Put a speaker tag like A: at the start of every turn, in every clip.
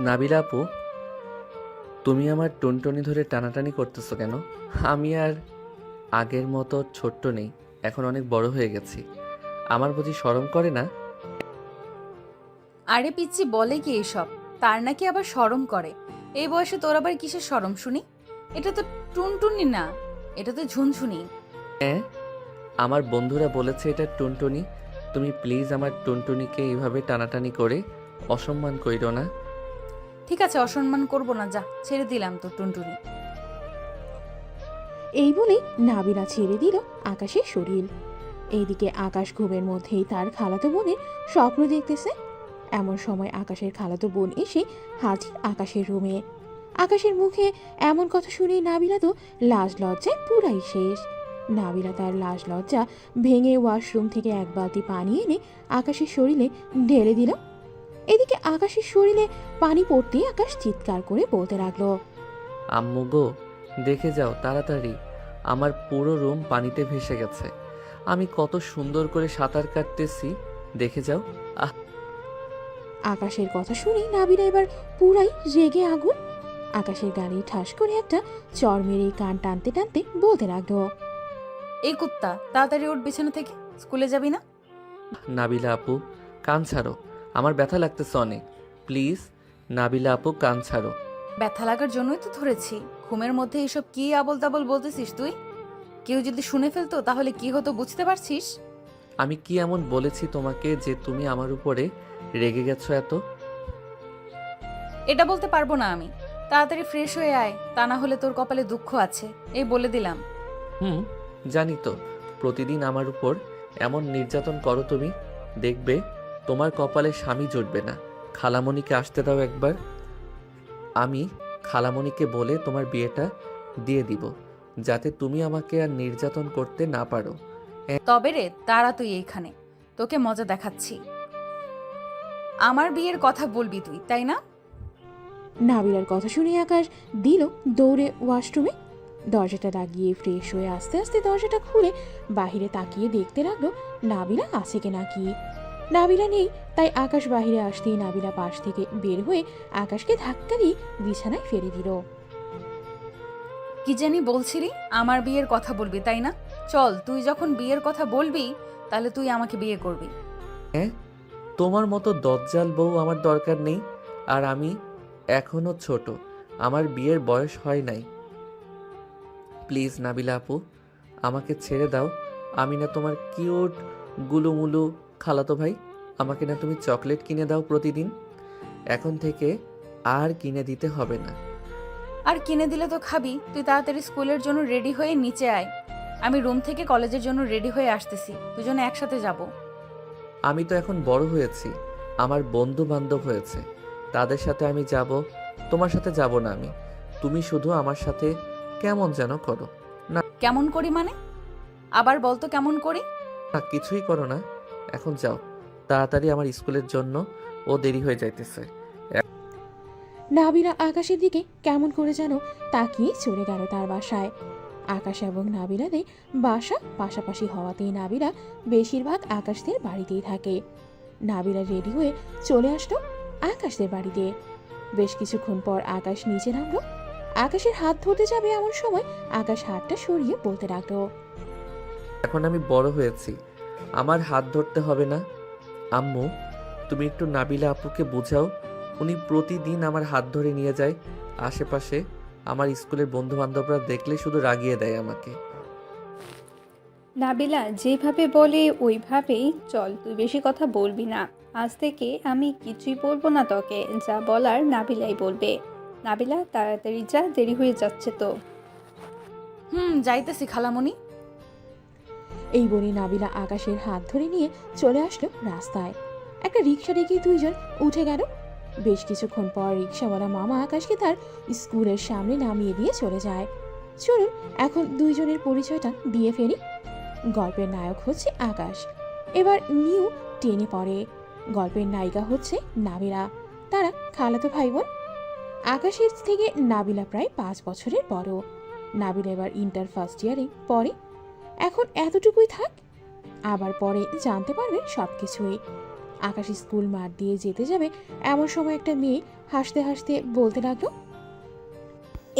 A: নাবিলা আপু, তুমি আমার টুনটুনি ধরে টানাটানি করতেছো কেন? আমি আর আগের মতো ছোট্ট নেই, এখন অনেক বড় হয়ে গেছি। আমার বুঝি শরম করে না?
B: আরে পিচ্চি বলে কি এসব? তার নাকি আবার শরম করে। এই বয়সে তোর আবার কিসের শরম শুনি? এটা তো টুনটুনি না, এটা তো ঝুনঝুনি।
A: হ্যাঁ, আমার বন্ধুরা বলেছে এটা টুনটুনি। তুমি প্লিজ আমার টুনটুনিকে এইভাবে টানাটানি করে অসম্মান কইরো না।
B: ঠিক আছে, অসম্মান করব না, যা ছেড়ে দিলাম তো টুনটুনি।
C: এই বলেই নাবিলা ছেড়ে দিল আকাশের শরীর। এইদিকে আকাশ ঘুমের মধ্যেই তার খালাতো বোনের স্বপ্ন দেখতেছে। এমন সময় আকাশের খালাতো বোন এসে হাজির আকাশের রুমে। আকাশের মুখে এমন কথা শুনে নাবিলা তো লাজ লজ্জায় পুরাই শেষ। নাবিলা তার লাজ লজ্জা ভেঙে ওয়াশরুম থেকে এক বালতি পানি এনে আকাশের শরীরে ঢেলে দিল। এদিকে আকাশের শরীরে পানি পড়তেই আকাশ চিৎকার করে বলতে লাগলো,
A: আম্মু গো, দেখে যাও তাড়াতাড়ি, আমার পুরো রুম পানিতে ভেসে গেছে। আমি কত সুন্দর করে সাঁতার কাটতেছি, দেখে যাও। আহ,
C: আকাশের কথা শুনে নাবিলা এবার পুরাই রেগে আগুন। আকাশের গাড়ি ঠাস করে একটা চর মেরে কান টানতে টানতে বলতে লাগলো,
B: এই কুত্তা, তাড়াতাড়ি ওঠ বিছানা থেকে, স্কুলে যাবি না?
A: নাবিলা আপু, কান ছাড়ো, আমার ব্যথা লাগতেছে অনেক। প্লিজ নাবিলা আপু, কান ছাড়ো।
B: ব্যথা লাগার জন্যই তো ধরেছি। ঘুমের মধ্যে এসব কি আবল তাবল বলতেছিস তুই? কেউ যদি শুনে ফেলতো তাহলে কি হতো বুঝতে পারছিস?
A: আমি কি এমন বলেছি তোমাকে যে তুমি আমার উপরে রেগে গেছো এত?
B: এটা বলতে পারবো না আমি। তাড়াতাড়ি ফ্রেশ হয়ে আয়, তা না হলে তোর কপালে দুঃখ আছে, এই বলে দিলাম।
A: হুম, জানি তো। প্রতিদিন আমার উপর এমন নির্যাতন করো তুমি, দেখবে তোমার কপালে স্বামী জুটবে না। খালামণিকে আসতে দাও একবার, আমি খালামণিকে বলে তোমার বিয়েটা দিয়ে দিব, যাতে তুমি আমাকে আর নির্যাতন করতে না পারো।
B: তবে রে, তারা তুই এইখানে, তোকে মজা দেখাচ্ছি। আমার বিয়ের কথা বলবি তুই, তাই না?
C: নাবিলার কথা শুনে আকাশ দিল দৌড়ে ওয়াশরুমে। দরজাটা লাগিয়ে ফ্রেশ হয়ে আস্তে আস্তে দরজাটা খুলে বাহিরে তাকিয়ে দেখতে লাগলো নাবিলা আছে কিনা কি। নাবিলা নেই, তাই আকাশ বাহিরে আসতেই নাবিলা পাশ থেকে বের হয়ে আকাশকে ধাক্কা দিয়ে বিছানায় ফেলে দিল।
B: কি জানি বলছিলি, আমার বিয়ের কথা বলবি তাই না? চল, তুই যখন বিয়ের কথা বলবি তাহলে তুই আমাকে বিয়ে করবি।
A: হ্যাঁ, তোমার মতো দজ্জাল বউ আমার দরকার নেই। আর আমি এখনো ছোট, আমার বিয়ের বয়স হয় নাই। প্লিজ নাবিলা আপু, আমাকে ছেড়ে দাও। আমি না তোমার কিউট গুলুমুলু খালাতো ভাই? আমাকে না তুমি চকলেট কিনে দাও প্রতিদিন? এখন থেকে আর কিনে দিতে হবে না।
B: আর কিনে দিলে তো খাবি। তুই তাড়াতাড়ি স্কুলের জন্য রেডি হয়ে নিচে আয়। আমি রুম থেকে কলেজের জন্য রেডি হয়ে আসতেছি, দুজনে একসাথে যাব।
A: আমি তো এখন বড় হয়েছি, আমার বন্ধু বান্ধব হয়েছে, তাদের সাথে আমি যাব, তোমার সাথে যাব না আমি। তুমি শুধু আমার সাথে কেমন যেন করো। না,
B: কেমন করি মানে? আবার বলতো কেমন করি?
A: না কিছুই করো না, এখন যাও তাড়াতাড়ি, আমার স্কুলের জন্য ও দেরি হয়ে যাইতেছে।
C: নাবিলা আকাশের দিকে কেমন করে যেন তাকিয়ে চলে গেল তার বাসায়। আকাশ এবং নাবিলাদের বাসা পাশাপাশি হওয়াতেই নাবিলা বেশিরভাগ আকাশদের বাড়িতেই থাকে। নাবিলা রেডি হয়ে চলে আসলো আকাশদের বাড়িতে। বেশ কিছুক্ষণ পর আকাশ নিচে নামলো। আকাশের হাত ধরতে যাবে এমন সময় আকাশ হাতটা সরিয়ে বলতে লাগলো,
A: এখন আমি বড় হয়েছি, আমার হাত ধরতে হবে না। আম্মু, তুমি একটু নাবিলা আপুকে বোঝাও, উনি প্রতিদিন আমার হাত ধরে নিয়ে যায় আশেপাশে। আমার স্কুলের বন্ধু বান্ধবরা দেখলে শুধু রাগিয়ে দেয় আমাকে।
D: নাবিলা যেভাবে বলে ওইভাবেই চল, তুই বেশি কথা বলবি না। আজ থেকে আমি কিছুই বলবো না তোকে, যা বলার নাবিলাই বলবে। নাবিলা তাড়াতাড়ি যা, দেরি হয়ে যাচ্ছে তো।
B: যাইতেছি খালামণি।
C: এই বলে নাবিলা আকাশের হাত ধরে নিয়ে চলে আসলো রাস্তায়। একটা রিক্সা ডেকে দুইজন উঠে গেল। বেশ কিছুক্ষণ পর রিক্সাওয়ালা মামা আকাশকে তার স্কুলের সামনে নামিয়ে দিয়ে চলে যায়। চলুন এখন দুইজনের পরিচয়টা দিয়ে ফেলি। গল্পের নায়ক হচ্ছে আকাশ, এবার নিউ টেনে পড়ে। গল্পের নায়িকা হচ্ছে নাবিলা, তারা খালাতো ভাই বোন। আকাশের থেকে নাবিলা প্রায় 5 বছরের বড়। নাবিলা এবার ইন্টার ফার্স্ট ইয়ারে পড়ে। এখন এতটুকুই থাক, আবার পরে জানতে পারবেন সবকিছুই। আকাশ স্কুল মাঠ দিয়ে যেতে যাবে এমন সময় একটা মেয়ে হাসতে হাসতে বলতে লাগলো,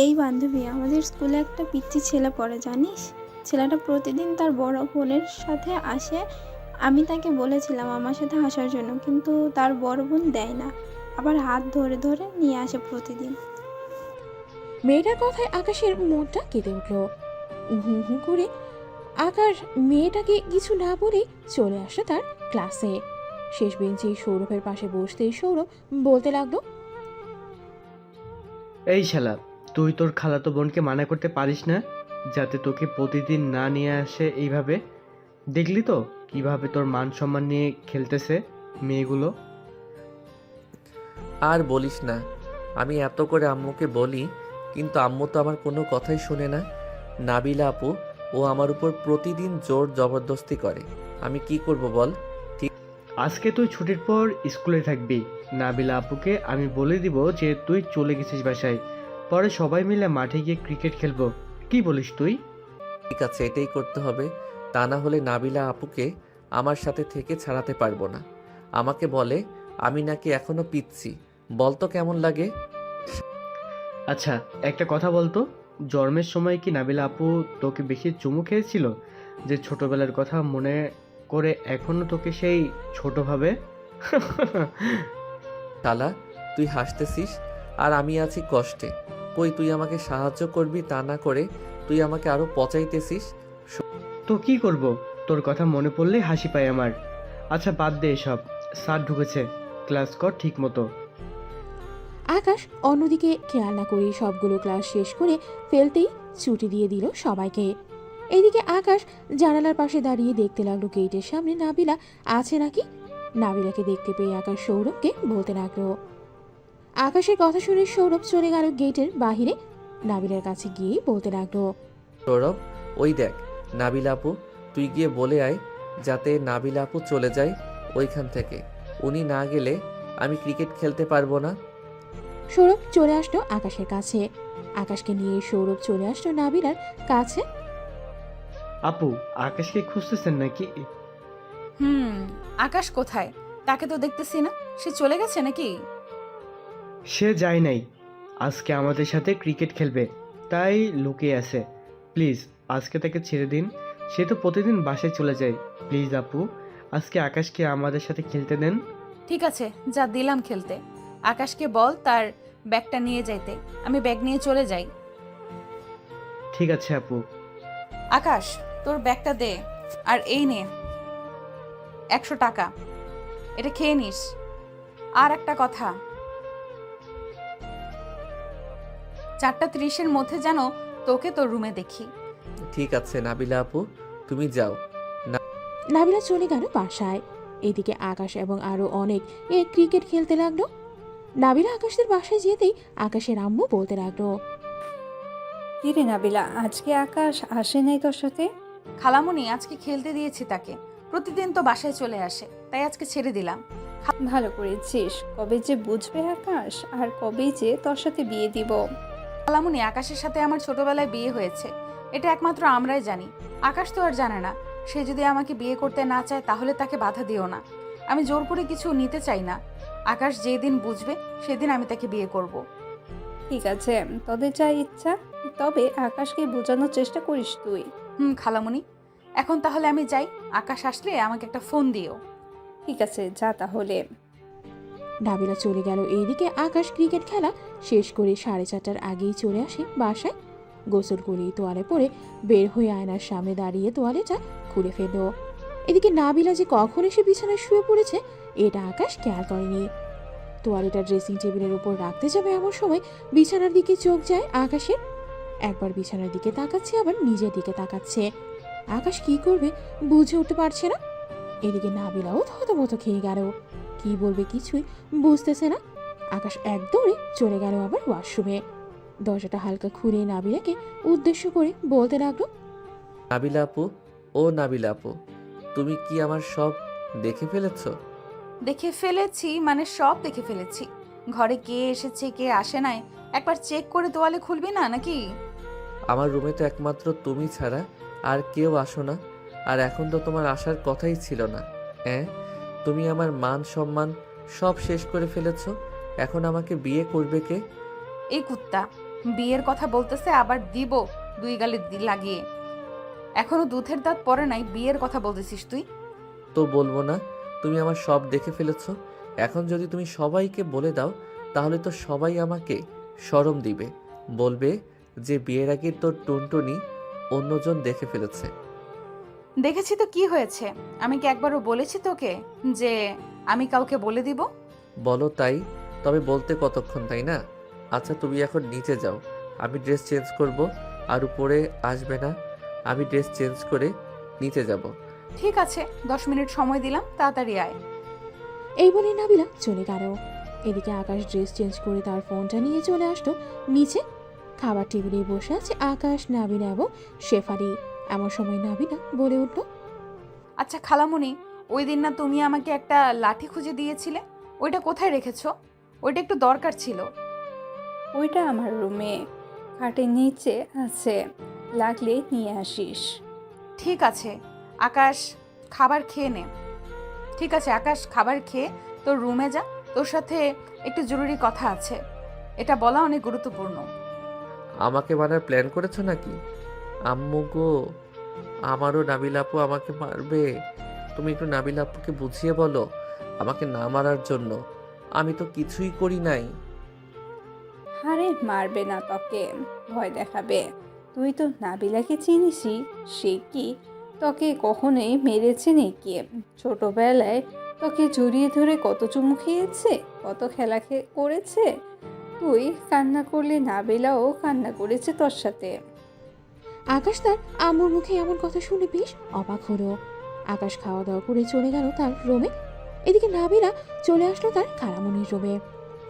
E: এই বান্ধবী, আমাদের স্কুলে একটা পিচ্চি ছেলে পড়ে জানিস? ছেলেটা প্রতিদিন তার বড় বোনের সাথে আসে। আমি তাকে বলেছিলাম আমার সাথে আসার জন্য, কিন্তু তার বড় বোন দেয় না, আবার হাত ধরে ধরে নিয়ে আসে প্রতিদিন।
C: মেয়েটার কথায় আকাশের মনটা কেঁদে উঠল। হু হু করে আকাশ মেয়েটাকে কিছু না বলে চলে আসলো তার ক্লাসে। শেষ বেঞ্চে সৌরভের পাশে বসতেই সৌরভ বলতে লাগলো,
F: এই শালা, তুই তোর খালাতো বোনকে মানা করতে পারিস না যাতে তোকে প্রতিদিন না নিয়ে আসে এইভাবে? দেখলি তো কিভাবে তোর মান সম্মান নিয়ে খেলতেছে মেয়েগুলো।
A: আর বলিস না, আমি এত করে আম্মুকে বলি, কিন্তু আম্মু তো আমার কোনো কথাই শুনে না। নাবিলা আপু ও আমার উপর প্রতিদিন জোর জবরদস্তি করে। আমি কি করব বল?
F: আজকে তুই ছুটির পর স্কুলে থাকবি। নাবিলা আপুকে আমি বলে দিব যে তুই চলে গেছিস বাসায়, পরে সবাই মিলে মাঠে গিয়ে ক্রিকেট খেলবো। কি বলিস তুই?
A: ঠিক আছে, এটাই করতে হবে। তা না হলে নাবিলা আপুকে আমার সাথে থেকে ছাড়াতে পারবো না। আমাকে বলে আমি নাকি এখনো পিচ্ছি। বলতো কেমন লাগে?
F: আচ্ছা, একটা কথা বলতো, জন্মের সময় কি নাবিলা আপু তোকে বেশি চুমু খেয়েছিল যে ছোটবেলার কথা মনে করে এখনো তোকে সেই ছোট ভাবে?
A: শালা, তুই হাসতেছিস আর আমি আছি কষ্টে। কই তুই আমাকে সাহায্য করবি, তা না করে তুই আমাকে আরো পচাইতেছিস।
F: তো কি করব, তোর কথা মনে পড়লেই হাসি পায় আমার। আচ্ছা বাদ দে এসব, স্যার ঢুকেছে, ক্লাস কর ঠিক মতো।
C: আকাশ অন্যদিকে খেয়াল না করে সবগুলো ক্লাস শেষ করে ফেলতেই ছুটি দিয়ে দিল সবাইকে। এদিকে আকাশ জানালার পাশে দাঁড়িয়ে দেখতে লাগলো গেটের সামনে নাবিলা আছে নাকি। নাবিলাকে দেখতে পেয়ে আকাশ সৌরভকে বলতে লাগলো। আকাশের কথা শুনে সৌরভ চলে গেল গেটের বাহিরে। নাবিলার কাছে গিয়ে বলতে লাগলো,
A: সৌরভ, ওই দেখ নাবিলা আপু, তুই গিয়ে বলে আয় যাতে নাবিলা আপু চলে যায় ওইখান থেকে। উনি না গেলে আমি ক্রিকেট খেলতে পারবো না।
C: সৌরভ চলে আসলো আকাশের কাছে। আকাশকে নিয়ে সৌরভ চলে আসলো নাবিলার কাছে।
F: আপু, আকাশকে খুঁজতেছেন নাকি?
B: আকাশ কোথায়? তাকে তো দেখতেছি না। সে চলে গেছে নাকি?
F: সে যায় নাই, আজকে আমাদের সাথে ক্রিকেট খেলবে, তাই লুকিয়ে আছে। প্লিজ আজকে তাকে ছেড়ে দিন, সে তো প্রতিদিন বাসায় চলে যায়। প্লিজ আপু, আজকে আকাশকে আমাদের সাথে খেলতে দেন।
B: ঠিক আছে, যা দিলাম খেলতে। আকাশকে বল তার ব্যাগটা নিয়ে যাইতে। আমি ব্যাগ নিয়ে চলে যাই।
F: ঠিক আছে আপু।
B: আকাশ, তোর ব্যাগটা দে। আর এই নে 100 টাকা, এটা খেয়ে নিস। আর একটা কথা, 4:30-এর মধ্যে যেন তোকে তোর রুমে দেখি।
A: ঠিক আছে নাবিলা আপু, তুমি যাও।
C: নাবিলা চলে গেল বাসায়। এদিকে আকাশ এবং আরো অনেক ক্রিকেট খেলতে লাগলো। নাবিলা আকাশের বাসায় যেতেই আকাশের আম্মু বলতে লাগলো,
D: কিরে নাবিলা, আজকে আকাশ আসে নাই তোর সাথে?
B: খালামুনি, আজকে খেলতে দিয়েছি তাকে। প্রতিদিন তো বাসায় চলে আসে, তাই আজকে ছেড়ে দিলাম।
D: ভালো করেছিস। কবে যে বুঝবে আকাশ, আর কবে যে তোর সাথে বিয়ে দিব।
B: খালামুনি, আকাশের সাথে আমার ছোটবেলায় বিয়ে হয়েছে, এটা একমাত্র আমরাই জানি। আকাশ তো আর জানে না। সে যদি আমাকে বিয়ে করতে না চায় তাহলে তাকে বাধা দিও না। আমি জোর করে কিছু নিতে চাই না। আকাশ যেদিন বুঝবে সেদিন আমি তাকে বিয়ে করব।
D: ঠিক আছে, তোদের যা ইচ্ছা, তবে আকাশকে বোঝানোর চেষ্টা করিস তুই।
B: খালামুনি, এখন তাহলে আমি যাই। আকাশ আসলে আমাকে একটা ফোন দিও।
D: ঠিক আছে, যা তাহলে।
C: নাবিলা চলে গেল। এইদিকে আকাশ ক্রিকেট খেলা শেষ করে 4:30টার আগেই চলে আসে বাসায়। গোসল করে তোয়ালে পরে বের হয়ে আয়নার সামনে দাঁড়িয়ে তোয়ালেটা খুলে ফেলল। এদিকে নাবিলা যে কখন এসে বিছানায় শুয়ে পড়েছে এটা আকাশ খেয়াল করেনি। তোয়ালেটা ড্রেসিং টেবিলের উপর রাখতে যাবে এমন সময় বিছানার দিকে চোখ যায় আকাশের। একবার বিছানার দিকে তাকাচ্ছে, আবার নিজের দিকে তাকাচ্ছে। আকাশ কি করবে বুঝে উঠতে পারছে না। এদিকে নাবিলাও থতমত খেয়ে গেল, কি বলবে কিছুই বুঝতেছে না। আকাশ এক দৌড়ে চলে গেল আবার ওয়াশরুমে। দরজাটা হালকা খুলে নাবিলাকে উদ্দেশ্য করে বলতে লাগলো,
A: নাবিলা আপু, ও নাবিলা আপু, তুমি কি আমার সব দেখে ফেলেছো?
B: দেখে ফেলেছি মানে সব দেখে ফেলেছি। ঘরে কে এসেছে কে আসে নাই একবার চেক করে তোয়ালে খুলবি না নাকি?
A: আমার রুমে তো একমাত্র তুমি ছাড়া আর কেউ আসো না। আর এখন তো তোমার আসার কথাই ছিল না। হ্যাঁ, তুমি আমার মান সম্মান সব শেষ করে ফেলেছো। এখন আমাকে বিয়ে করবে কে?
B: এই কুত্তা বিয়ের কথা বলতেছে, আবার দিব দুই গালে লাগিয়ে। এখনো দুধের দাঁত পড়ে নাই, বিয়ের কথা বলতেছিস তুই?
A: তো বলবো না? তুমি আমার সব দেখে ফেলেছো। এখন যদি তুমি সবাইকে বলে দাও তাহলে তো সবাই আমাকে শরম দিবে, বলবে যে বিয়ের আগে তোর টুনটুনি অন্যজন দেখে ফেলেছে।
B: দেখেছি তো কি হয়েছে? আমি কি একবারও বলেছি তোকে যে আমি কাউকে বলে দিব?
A: বলো তাই, তবে বলতে কতক্ষণ, তাই না? আচ্ছা তুমি এখন নিচে যাও, আমি ড্রেস চেঞ্জ করব। আর উপরে আসবে না, আমি ড্রেস চেঞ্জ করে নিচে যাব।
B: ঠিক আছে, 10 মিনিট সময় দিলাম, তাড়াতাড়ি আয়।
C: এই বলে নাবিলা চলে গেল। এদিকে আকাশ ড্রেস চেঞ্জ করে তার ফোনটা নিয়ে চলে আসলো নিচে। খাবার টেবিলে বসে আছে আকাশ, নাবিলা এবং শেফালি। এমন সময় নাবিলা বলে উঠল,
B: আচ্ছা খালামণি, ওই দিন না তুমি আমাকে একটা লাঠি খুঁজে দিয়েছিলে, ওইটা কোথায় রেখেছো? ওইটা একটু দরকার ছিল।
D: ওইটা আমার রুমে খাটের নিচে আছে, লাগলে নিয়ে আসিস।
B: ঠিক আছে আকাশ, খাবার খেয়ে নে। ঠিক আছে আকাশ, খাবার খেয়ে তোর রুমে যা, তোর সাথে একটু জরুরি কথা আছে, এটা বলা অনেক গুরুত্বপূর্ণ।
A: আমাকে মারার প্ল্যান করেছো নাকি? আম্মু গো, আমারও নাবিলা আপু আমাকে মারবে। তুমি একটু নাবিলা আপুকে বুঝিয়ে বলো আমাকে না মারার জন্য। আমি তো কিছুই করি নাই।
D: আরে মারবে না তোকে, ভয় দেখাবে। তুই তো নাবিলাকে চিনিসই, সে কি তোকে কখনোই মেরেছে নাকি? ছোটবেলায় তোকে জড়িয়ে ধরে কত চুমু খেয়েছে, কত খেলা করেছে। তুই কান্না করলে নাবিলাও কান্না করেছে তোর সাথে।
C: আকাশ তার আম্মুর মুখে এমন কথা শুনে বেশ অবাক হলো। আকাশ খাওয়া দাওয়া করে চলে গেল তার রুমে। এদিকে নাবিলা চলে আসলো তার খালামণির রুমে।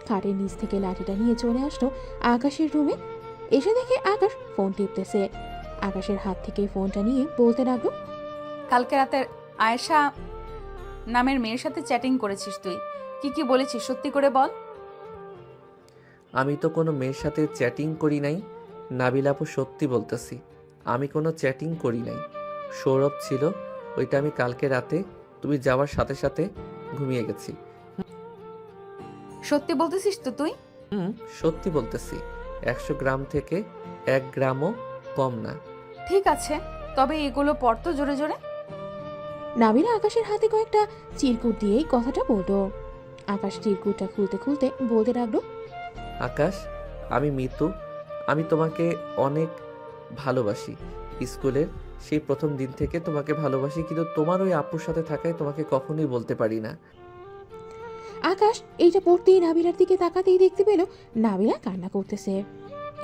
C: খাটের নিচ থেকে লাঠিটা নিয়ে চলে আসলো আকাশের রুমে। এসে দেখে আকাশ ফোন টিপতেছে। আকাশের হাত থেকে ফোনটা নিয়ে বলতে লাগলো,
B: কালকে রাতে আয়েশা নামের মেয়ের সাথে চ্যাটিং করেছিস তুই, কি কি বলেছিস সত্যি করে বল।
A: আমি তো কোনো মেয়ের সাথে চ্যাটিং করি নাই। নাবিলা আপু সত্যি বলতেছি, আমি কোনো চ্যাটিং করি নাই। সৌরভ ছিল, ওইটা আমি কালকে রাতে তুমি যাওয়ার সাথে সাথে ঘুমিয়ে গেছি।
B: সত্যি বলতেছিস তো তুই?
A: সত্যি বলতেছি, 100 গ্রাম থেকে 1 গ্রামও কম না।
B: ঠিক আছে, তবে এগুলো পড়তো জোরে জোরে।
C: নাবিলা আকাশের হাতে কয়েকটা চিরকুট দিয়েই কথাটা বলতো। আকাশ চিরকুটটা খুলতে খুলতে বলতে লাগলো,
A: আকাশ, আমি মিতু, আমি তোমাকে অনেক ভালোবাসি। স্কুলের সেই প্রথম দিন থেকে তোমাকে ভালোবাসি, কিন্তু তোমার ওই আপুর সাথে থাকায় তোমাকে কখনোই বলতে পারি না।
C: আকাশ এইটা পড়তেই নাবিলার দিকে তাকাতেই দেখতে পেল নাবিলা কান্না করতেছে।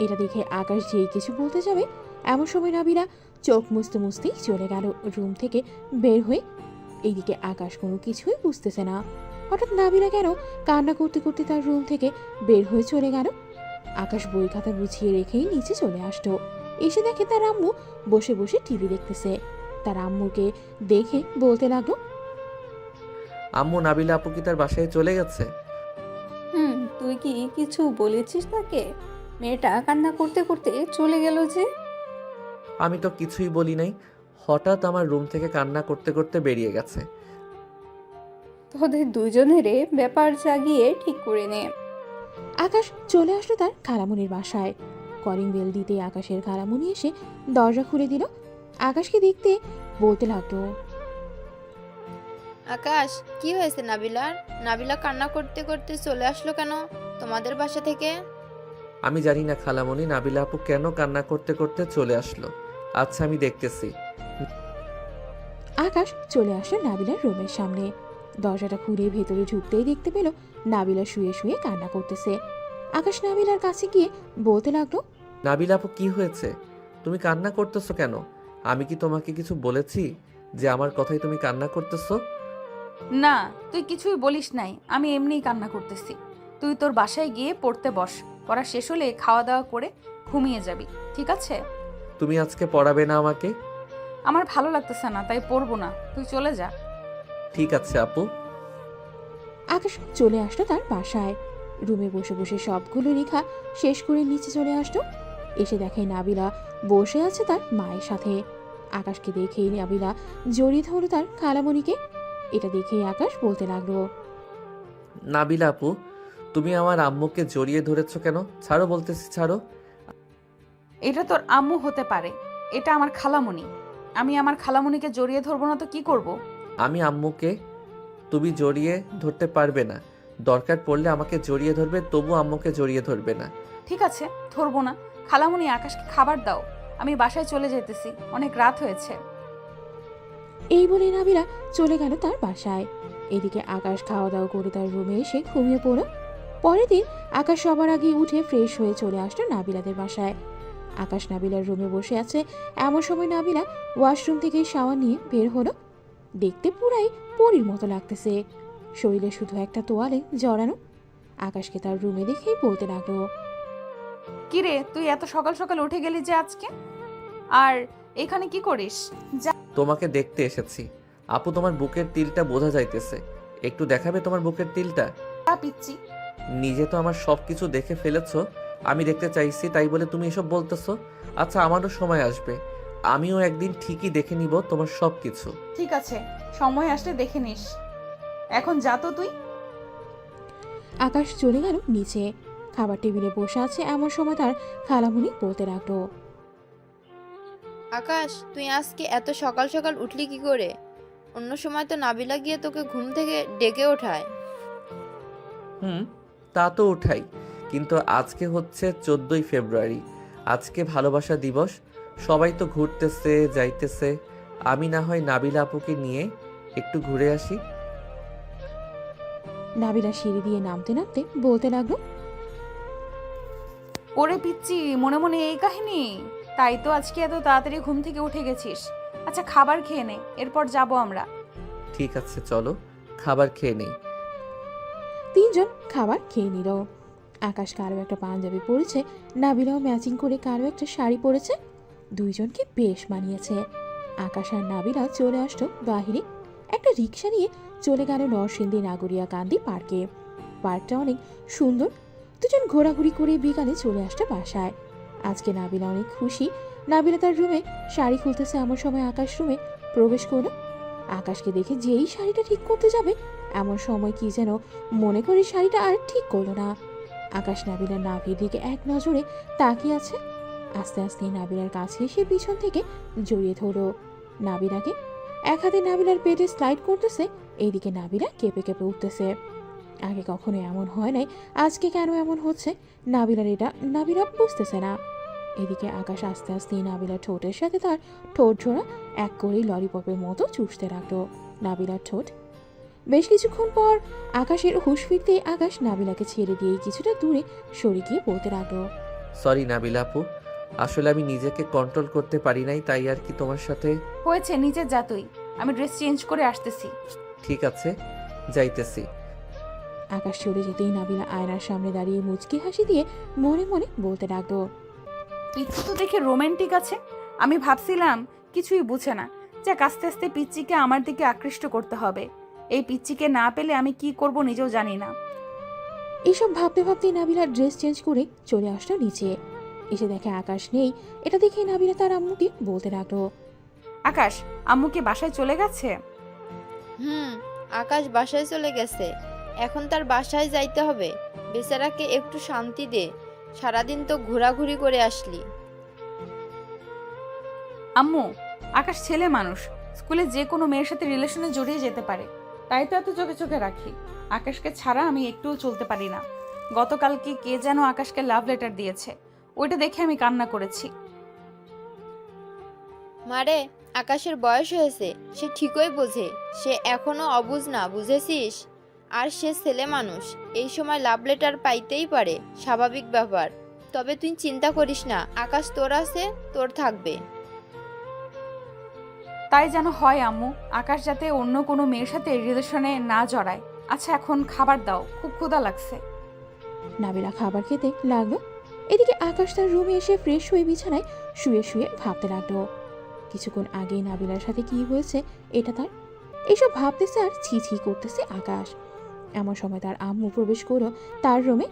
C: এটা দেখে আকাশ যেই কিছু বলতে যাবে এমন সময় নাবিলা চোখ মুছতে মুছতেই চলে গেল রুম থেকে বের হয়ে। এইদিকে আকাশ কোনো কিছুই বুঝতেছে না, হঠাৎ নাবিলা কেন কান্না করতে করতে তার রুম থেকে বের হয়ে চলে গেল। আকাশ বই খাতা গুছিয়ে রেখেই নিচে চলে আসতো। এসে দেখে তার আম্মু বসে বসে টিভি দেখতেছে। তার আম্মুকে দেখে বলতে লাগলো,
A: আম্মু, নাবিলা আপু কি তার বাসায় চলে গেছে?
D: তুই কি কিছু বলেছিস তাকে? মেয়েটা কান্না করতে করতে চলে গেল যে।
A: আমি তো কিছুই বলি নাই, হঠাৎ আমার রুম থেকে কান্না করতে করতে বেরিয়ে গেছে।
D: তোদের দুজনেরে ব্যাপার জাগিয়ে ঠিক করে নে।
C: আকাশ চলে আসলো তার খালামুনির বাসায়। কলিং বেল দিতে আকাশের খালামুনি এসে দরজা খুলে দিল। আকাশকে দেখতে বলতে লাগলো,
G: আকাশ, কি হয়েছে নাবিলার? নাবিলা কান্না করতে করতে চলে আসলো কেন তোমাদের বাসা থেকে?
A: আমি জানি না খালামণি, নাবিলা আপু কেন কান্না করতে করতে চলে আসলো। আচ্ছা আমি দেখতেছি।
C: আকাশ চলে আসলো নাবিলার রুমের সামনে। দরজাটা খুলে ভেতরে ঢুকতেই দেখতে পেল নাবিলা শুয়ে শুয়ে কান্না করতেছে। আকাশ নাবিলার কাছে গিয়ে বলতে লাগলো,
A: নাবিলা আপু কি হয়েছে? তুমি কান্না করতেছো কেন? আমি কি তোমাকে কিছু বলেছি যে আমার কথাই তুমি কান্না করতেছো?
B: না, তুই কিছুই বলিস নাই, আমি এমনিই কান্না করতেছি। তুই তোর বাসায় গিয়ে পড়তে বস, পড়া শেষ হলে খাওয়া দাওয়া করে ঘুমিয়ে যাবি, ঠিক আছে?
A: তুমি আজকে পড়াবে না আমাকে?
B: আমার ভালো লাগতেছে না, তাই পড়বো না, তুই চলে যা।
A: ঠিক আছে আপু।
C: আকাশ চলে আসলো তার বাসায়। রুমে বসে বসে সবগুলো লেখা শেষ করে নিচে চলে আসলো। এসে দেখে নাবিলা বসে আছে তার মায়ের সাথে। আকাশকে দেখেই নাবিলা জড়িয়ে ধরল তার খালামণিকে। এটা দেখেই আকাশ বলতে লাগলো,
A: নাবিলা আপু, তুমি আমার আম্মুকে জড়িয়ে ধরেছো কেন? ছাড়ো বলতেছি, ছাড়ো।
B: এটা তোর আম্মু হতে পারে, এটা আমার খালামণি। আমি আমার খালামণিকে জড়িয়ে ধরবো না তো কি করব?
A: আমি আম্মুকে তুমি জড়িয়ে ধরতে পারবে না। দরকার পড়লে আমাকে জড়িয়ে ধরবে, তবু আম্মুকে জড়িয়ে ধরবে না।
B: ঠিক আছে, ধরবো না। খালামণি, আকাশকে খাবার দাও, আমি বাসায় চলে যেতেছি, অনেক রাত হয়েছে।
C: এই বলে নাবিলা চলে গেল তার বাসায়। এদিকে আকাশ খাওয়া দাওয়া করে তার রুমে এসে ঘুমিয়ে পড়ল। পরের দিন আকাশ সবার আগে উঠে ফ্রেশ হয়ে চলে আসলো নাবিলাদের বাসায়। আকাশ নাবিলার রুমে বসে আছে, এমন সময় নাবিলা ওয়াশরুম থেকে শাওয়ার নিয়ে বের হলো। দেখতে পুরাই পরীর মতো লাগতেছে, শরীরে শুধু একটা তোয়ালে জড়ানো। আকাশকে তার রুমে দেখেই বলতে লাগলো,
B: কিরে, তুই এত সকাল সকাল উঠে গেলি যে আজকে? আর এখানে কি করিস? যা।
A: তোমাকে দেখতে এসেছি। আপু, তোমার বুকের তিলটা বোঝা যাইতেছে, একটু দেখাবে তোমার বুকের তিলটা?
B: পিচ্ছি।
A: নিজে তো আমার সব কিছু দেখে ফেলেছো, আমি দেখতে চাইছি তাই বলে তুমি এসব বলতেছো? আচ্ছা, আমারও সময় আসবে, আমিও একদিন ঠিকই দেখে নিব তোমার সব কিছু।
B: ঠিক আছে, সময় আসলে দেখে নিস। এখন যা তো তুই।
C: আকাশ চলে গেল নিচে। খাবার টেবিলে বসে আছে, এমন সময় তার খালামুনি বলতে লাগলো,
G: আকাশ, তুই আজকে এত সকাল সকাল উঠলি কি করে? অন্য সময় তো নাবিলা গিয়ে তোকে ঘুম থেকে ডেকে ওঠায়।
A: তা তো উঠাই, কিন্তু আজকে হচ্ছে 14ই ফেব্রুয়ারি, আজকে ভালোবাসা দিবস। সবাই তো ঘুরতেছে যাইতেছে, আমি না হয় নাবিলা আপুকে নিয়ে একটু ঘুরে আসি।
C: নাবিলা সিঁড়ি দিয়ে নামতে নামতে বলতে লাগলো,
B: ওরে পিচ্ছি, মনে মনে এই কাহিনী? তাই তো আজকে এত তাড়াতাড়ি ঘুম থেকে উঠে গেছিস। আচ্ছা, খাবার খেয়ে নে, এরপর যাব আমরা।
A: ঠিক আছে, চলো খাবার খেয়ে নেই।
C: তিনজন খাবার খেয়ে নিল। আকাশ কারো একটা পাঞ্জাবি পরেছে, নাবিলাও ম্যাচিং করে কারো একটা শাড়ি পরেছে। দুইজনকে বেশ মানিয়েছে। আকাশ আর নাবিলা চলে আসলো বাহিরে। একটা রিক্সা নিয়ে চলে গেল নরসিংদী নাগরিয়া কান্দি পার্কে। পার্কটা অনেক সুন্দর। দুজন ঘোরাঘুরি করে বিকালে চলে আসলো বাসায়। আজকে নাবিলা অনেক খুশি। নাবিলা তার রুমে শাড়ি খুলতেছে, এমন সময় আকাশ রুমে প্রবেশ করলো। আকাশকে দেখে যেই শাড়িটা ঠিক করতে যাবে, এমন সময় কি যেন মনে করে শাড়িটা আর ঠিক করলো না। আকাশ নাবিলার নাভির দিকে এক নজরে তাকিয়ে আছে। আস্তে আস্তে নাবিলার কাছে এসে পিছন থেকে জড়িয়ে ধরো নাবিলাকে। এক হাতে নাবিলার পেটে স্লাইড করতেছে, এইদিকে নাবিলা কেঁপে কেঁপে উঠতেছে। আগে কখনো এমন হয় নাই, আজকে কেন এমন হচ্ছে নাবিলার এটা নাবিলা বুঝতেছে না। এদিকে আকাশ আস্তে আস্তে নাবিলার ঠোঁটের সাথে তার ঠোঁট জোড়া এক করেই ললিপপের মতো চুষতে লাগলো নাবিলার ঠোঁট। বেশ কিছুক্ষণ পর আকাশের হুঁশ ফিরতেই আকাশ নাবিলাকে ছেড়ে দিয়ে কিছুটা দূরে সরে গিয়ে বলতে লাগলো,
A: সরি নাবিলা আপু, আসলে আমি নিজেকে কন্ট্রোল করতে পারি নাই, তাই আর কি তোমার সাথে।
B: হয়েছে, নিচে যা তুই, আমি ড্রেস চেঞ্জ করে আসতেছি।
A: ঠিক আছে, যাইতেছি।
C: আকাশ চলে যেতেই নাবিলা আয়নার সামনে দাঁড়িয়ে মুচকি হাসি দিয়ে মনে মনে বলতে লাগলো,
B: পিচ্ছি তো দেখে রোমান্টিক আছে, আমি ভাবছিলাম কিছুই বুঝে না। যাক, আস্তে আস্তে পিচ্চিকে আমার দিকে আকৃষ্ট করতে হবে। এই পিচ্চিকে না পেলে আমি কি করব নিজেও জানি না।
C: এইসব ভাবতে ভাবতে নাবিলা ড্রেস চেঞ্জ করে চলে আসলো নিচে। এসে দেখে আকাশ নেই। এটা দেখে নাবিলা তার আম্মুকে বলতে লাগলো,
B: আকাশ, আম্মু কি বাসায় চলে গেছে?
G: আকাশ বাসায় চলে গেছে, এখন তার বাসায় যাইতে হবে। বেচারাকে একটু শান্তি দে, সারাদিন তো ঘোরাঘুরি করে আসলি।
B: আম্মু, আকাশ ছেলে মানুষ, স্কুলে যে কোনো মেয়ের সাথে রিলেশনে জড়িয়ে যেতে পারে, তাই তো এত চোখে চোখে রাখি। আকাশকে ছাড়া আমি একটুও চলতে পারি না। গতকালকে কে যেন আকাশকে লাভ লেটার দিয়েছে, ওইটা দেখে আমি কান্না করেছি।
G: মারে, আকাশের বয়স হয়েছে, সে ঠিকই বোঝে, সে এখনো অবুঝ না, বুঝেছিস? আর সে ছেলে মানুষ, এই সময় লাভ লেটার পাইতেই পারে, স্বাভাবিক ব্যাপার। তবে তুই চিন্তা করিস না, আকাশ তোর আছে, তোর থাকবে।
B: তাই যেন হয় আম্মু, আকাশ যাতে অন্য কোনো মেয়ের সাথে রিলেশনে না জড়ায়। আচ্ছা, এখন খাবার দাও, খুব ক্ষুধা লাগছে।
C: নাবিলা খাবার খেতে লাগলো। এদিকে আকাশ তার রুমে এসে ফ্রেশ হয়ে বিছানায় শুয়ে শুয়ে ভাবতে লাগলো কিছুক্ষণ আগে নাবিলার সাথে কি হয়েছে এটা তার। এইসব ভাবতেছে আর ছি ছি করতেছে আকাশ। এমন সময় তার আম্মু প্রবেশ করলো তার রুমে।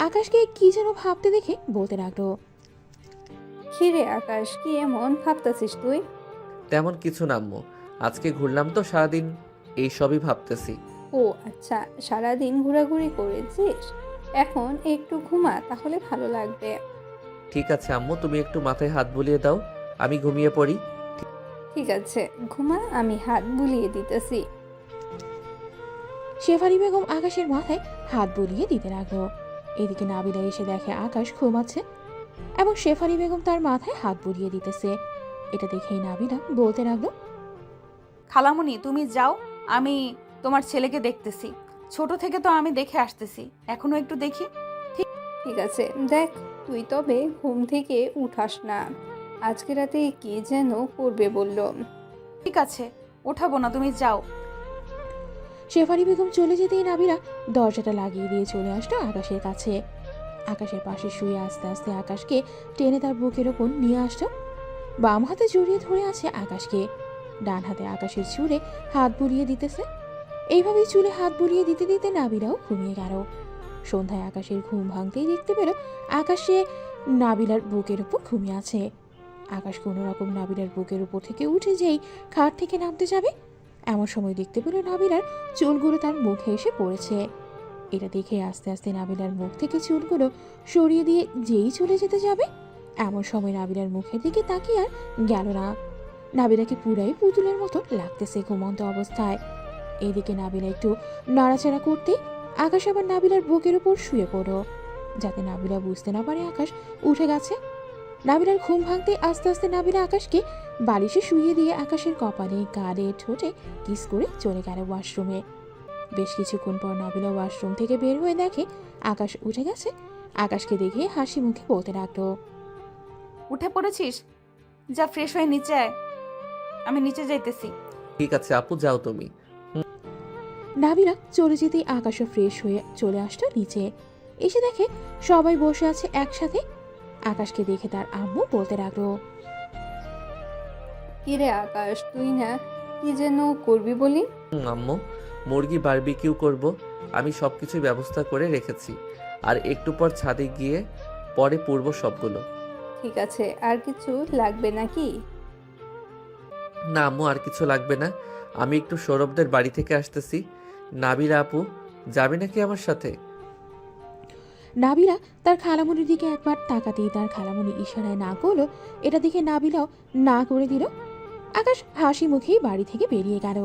C: আকাশকে কি যেন ভাবতে দেখে বলতে লাগলো,
D: খিরে আকাশ, কি এমন ভাবতেছিস তুই?
A: তেমন কিছু না আম্মু, আজকে ঘুরলাম তো সারাদিন, এইসবই ভাবতেছি।
D: ও আচ্ছা, সারাদিন ঘোরাঘুরি করেছিস, এখন একটু ঘুমা তাহলে ভালো লাগবে।
A: ঠিক আছে আম্মু, তুমি একটু মাথায় হাত বুলিয়ে দাও, আমি ঘুমিয়ে পড়ি।
D: ঠিক আছে, ঘুমা, আমি হাত বুলিয়ে দিতেছি।
C: শেফালি বেগম আকাশের মাথায় হাত বুলিয়ে দিতে লাগলো। এদিকে নাবিলা এসে দেখে আকাশ ঘুমাচ্ছে এবং শেফালি বেগম তার মাথায় হাত বুলিয়ে দিতেছে। এটা দেখেই নাবিলা বলতে লাগলো,
B: খালামণি তুমি যাও, আমি তোমার ছেলেকে দেখতেছি। ছোট থেকে তো আমি দেখে আসতেছি, এখনো একটু দেখি।
D: ঠিক আছে, দেখ, তুই তবে ঘুম থেকে উঠাস না। আজকে রাতে কি যেন করবে বলল।
B: ঠিক আছে, ওঠাবো না, তুমি যাও।
C: শেফালি বেগম চলে যেতেই নাবিলা দরজাটা লাগিয়ে দিয়ে চলে আসলো আকাশের কাছে। আকাশের পাশে শুয়ে আস্তে আস্তে আকাশকে টেনে তার বুকের ওপর নিয়ে আসলো। বাম হাতে জড়িয়ে ধরে আছে আকাশকে, ডান হাতে আকাশের চুলে হাত বুলিয়ে দিতেছে। এইভাবেই চুলে হাত বুলিয়ে দিতে দিতে নাবিলাও ঘুমিয়ে গেল। সন্ধ্যায় আকাশের ঘুম ভাঙতেই দেখতে পেল আকাশে নাবিলার বুকের উপর ঘুমিয়ে আছে। আকাশ কোনো রকম নাবিলার বুকের উপর থেকে উঠে যেই খাট থেকে নামতে যাবে, এমন সময় দেখতে পেল নাবিলার চুলগুলো তার মুখে এসে পড়েছে। এটা দেখে আস্তে আস্তে নাবিলার মুখ থেকে চুলগুলো সরিয়ে দিয়ে যেই চলে যেতে যাবে, এমন সময় নাবিলার মুখের দিকে তাকিয়ে আর গেল না। নাবিলাকে পুরাই পুতুলের মতো লাগতেছে ঘুমন্ত অবস্থায়। এদিকে নাবিলা একটু নাড়াচাড়া করতে আকাশ আবার নাবিলার বুকের উপর শুয়ে পড়ল, যাতে নাবিলা বুঝতে না পারে আকাশ উঠে গেছে। নাবিলার ঘুম ভাঙতে আস্তে আস্তে নাবিলা আকাশকে বালিশে শুইয়ে দিয়ে আকাশের কপালে, গালে, ঠোঁটে কিস করে চলে গেল ওয়াশরুমে। বেশ কিছুক্ষণ পর নাবিলা ওয়াশরুম থেকে বের হয়ে দেখে আকাশ উঠে গেছে। আকাশকে দেখে হাসি মুখে বলতে লাগলো,
B: উঠে পড়েছিস? যা ফ্রেশ হয়ে নিচে আয়, আমি নিচে যাইতেছি।
A: ঠিক আছে আপু, যাও তুমি।
C: নাবিলা চলে যেতেই আকাশও ফ্রেশ হয়ে চলে আসলো নিচে। এসে দেখে সবাই বসে আছে একসাথে। আকাশকে দেখে তার আম্মু বলতে লাগলো,
D: কিরে আকাশ, তুই না কি যেন করবি বলি?
A: আম্মু, মুরগি বারবিকিউ করব, আমি সব কিছুই ব্যবস্থা করে রেখেছি। আর একটু পর ছাদে গিয়ে পরে পূর্ব সবগুলো।
D: ঠিক আছে, আর কিছু লাগবে নাকি?
A: না আম্মু, আর কিছু লাগবে না। আমি একটু সৌরভদের বাড়ি থেকে আসতেছি। নাবিলা আপু যাবে নাকি আমার সাথে?
C: নাবিলা তার খালামুনির দিকে একবার তাকাতেই তার খালামুনি ইশারায় না করলো। এটা দেখে নাবিলাও না করে দিল। আকাশ হাসি মুখেই বাড়ি থেকে বেরিয়ে গেল।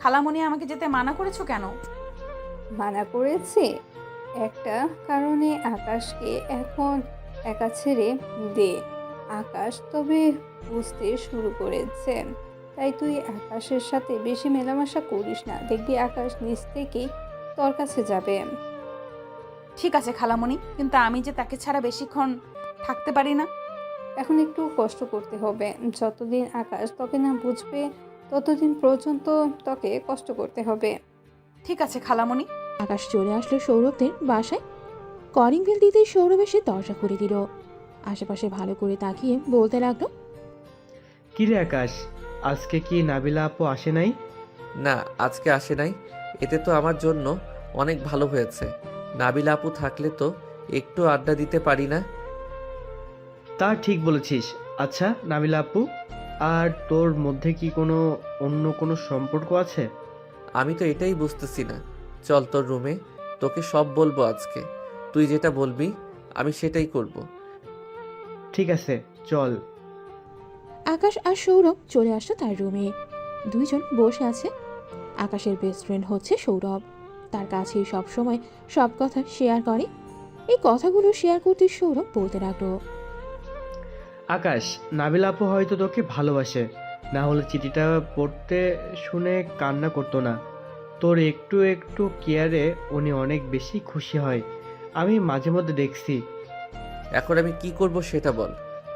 B: খালামণি আমাকে যেতে মানা করেছো কেন?
D: মানা করেছে একটা কারণে, আকাশকে এখন একা ছেড়ে দে। আকাশ তবে বুঝতে শুরু করেছে, তাই তুই আকাশের সাথে বেশি মেলামেশা করিস না, দেখবি আকাশ নিজ থেকেই তোর কাছে যাবে।
B: ঠিক আছে খালামণি, কিন্তু আমি যে তাকে ছাড়া বেশিক্ষণ থাকতে পারি না।
D: এখন একটু কষ্ট করতে হবে, যতদিন আকাশ তোকে না বুঝবে ততদিন পর্যন্ত তোকে কষ্ট করতে হবে।
B: ঠিক আছে খালামণি।
C: আকাশ চলে আসলো সৌরভদের বাসায়। কলিং বেল দিতেই সৌরভ এসে দরজা খুলে দিল। আশেপাশে ভালো করে তাকিয়ে বলতে লাগলো,
F: কিরে আকাশ, আজকে কি নাবিলা আপু আসে নাই?
A: না, আজকে আসে নাই। এতে তো আমার জন্য অনেক ভালো হয়েছে। নাবিলা আপু থাকলে তো একটু আড্ডা দিতে পারি না।
F: তা ঠিক বলেছিস। আচ্ছা নাবিলা আপু, আর তোর মধ্যে কি অন্য কোনো সম্পর্ক আছে?
A: আমি তো এটাই বুঝতেছি না। চল তোর রুমে, তোকে সব বলবো আজকে। তুই যেটা বলবি আমি সেটাই করব।
F: ঠিক আছে, চল।
C: আকাশ আর সৌরভ চলে আসলো তার রুমে। দুইজন বসে আছে। আকাশের বেস্ট ফ্রেন্ড হচ্ছে সৌরভ। তার কাছেই সবসময় সব কথা শেয়ার করে। এই কথাগুলো শেয়ার করতে সৌরভ বলতে লাগলো,
F: আকাশ, নাবিলা আপু হয়তো তোকে ভালোবাসে, না হলে চিঠিটা পড়তে শুনে কান্না করতো না। তোর একটু একটু কেয়ারে উনি অনেক বেশি খুশি হয়, আমি মাঝে মধ্যে দেখছি।
A: এখন আমি কি করব সেটা বল।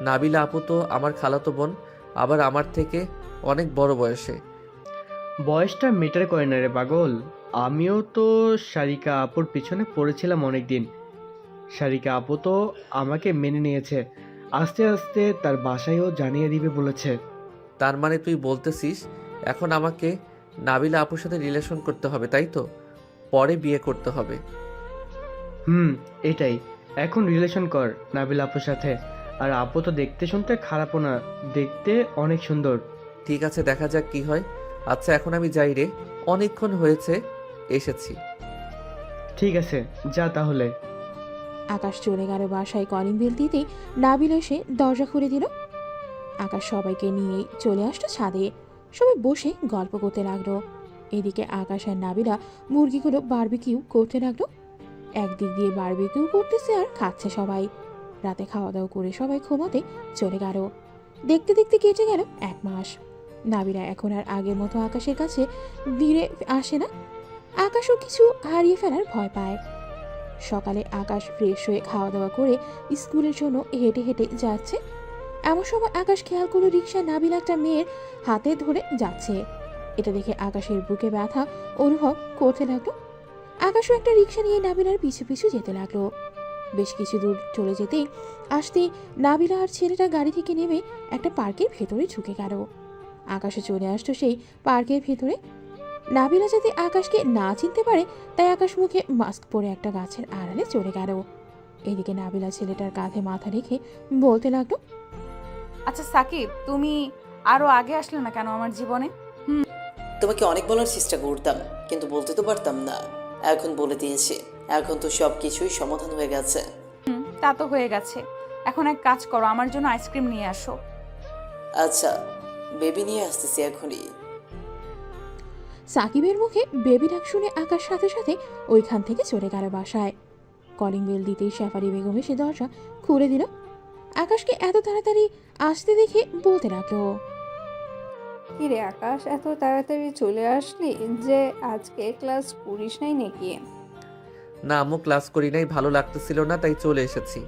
A: নাবিলা আপু তো আমার খালাতো বোন, আবার আমার থেকে অনেক বড় বয়সে।
F: বয়সটা মেটার করে না রে পাগল। আমিও তো সারিকা আপুর পিছনে পড়েছিলাম অনেক দিন। সারিকা আপু তো আমাকে মেনে নিয়েছে, আস্তে আস্তে তার বাসায়ও জানিয়ে দিবে বলেছে।
A: তার মানে তুই বলতেছিস এখন আমাকে নাবিলা আপুর সাথে রিলেশন করতে হবে, তাই তো? পরে বিয়ে করতে হবে।
F: এটাই। এখন রিলেশন কর নাবিলা আপুর সাথে। আর আপু তো দেখতে শুনতে খারাপও না, দেখতে অনেক সুন্দর।
A: ঠিক আছে, দেখা যাক কি হয়। আচ্ছা এখন আমি যাই রে, অনেকক্ষণ হয়েছে এসেছি।
F: ঠিক আছে, যা তাহলে।
C: আকাশ চলে গেল বাসায়। কলিং বেল দিতেই নাবিল এসে দরজা খুলে দিল। আকাশ সবাইকে নিয়েই চলে আসলো ছাদে। সবাই বসে গল্প করতে লাগলো। এদিকে আকাশ আর নাবিলা মুরগিগুলো বারবিকিউ করতে লাগলো। একদিক দিয়ে বারবিকিউ করতেছে আর খাচ্ছে সবাই। রাতে খাওয়া দাওয়া করে সবাই ঘুমাতে চলে গেল। দেখতে দেখতে কেটে গেল 1 মাস। নাবিলা এখন আর আগের মতো আকাশের কাছে ভিড়ে আসে না। আকাশও কিছু হারিয়ে ফেলার ভয় পায়। সকালে আকাশ ফ্রেশ হয়ে খাওয়া দাওয়া করে স্কুলের জন্য হেঁটে হেঁটে যাচ্ছে। এমন সময় আকাশ খেয়াল করলো রিকশায় নাবিলা একটা মেয়ের হাতে ধরে যাচ্ছে। এটা দেখে আকাশের বুকে ব্যথা অনুভব করতে লাগলো। আকাশও একটা রিকশা নিয়ে নাবিলার পিছু পিছু যেতে লাগলো। বেশ কিছু দূর চলে যেতেই আসতেই নাবিলা আর ছেলেটা গাড়ি থেকে নেমে একটা পার্কের ভেতরে ঢুকে গেল। আকাশও চলে আসতো সেই পার্কের ভেতরে। নাবিলা যাতে আকাশকে না চিনতে পারে তাই আকাশ মুখে মাস্ক পরে একটা গাছের আড়ালে চলে গেল। এদিকে নাবিলা ছেলেটার কাঁধে মাথা রেখে বলতে লাগলো,
B: আচ্ছা সাকিব, তুমি আরো আগে আসলে না কেন আমার জীবনে?
H: তোমাকে অনেক বলার চেষ্টা করতাম, কিন্তু বলতে তো পারতাম না। এখন বলে দিয়েছি, এখন তো সব কিছুই সমাধান হয়ে গেছে।
B: তা তো হয়ে গেছে। এখন এক কাজ করো, আমার জন্য আইসক্রিম নিয়ে আসো।
H: আচ্ছা, বেবি নিয়ে আসতেছি এখনই।
C: সাকিবের মুখে বেবি ডাক শুনে আকাশ সাথে সাথে ওইখান থেকে চলে গেল বাসায়। কলিং বেল দিতেই শেফালি বেগম এসে দরজা খুলে দিল। আকাশকে এত তাড়াতাড়ি আসতে দেখে বলতে লাগলো,
D: কিরে আকাশ, এত তাড়াতাড়ি চলে আসলি যে? আজকে ক্লাস করিস নাই নাকি?
A: না আম্মু, ক্লাস করি নাই, ভালো লাগতেছিল না তাই চলে এসেছি।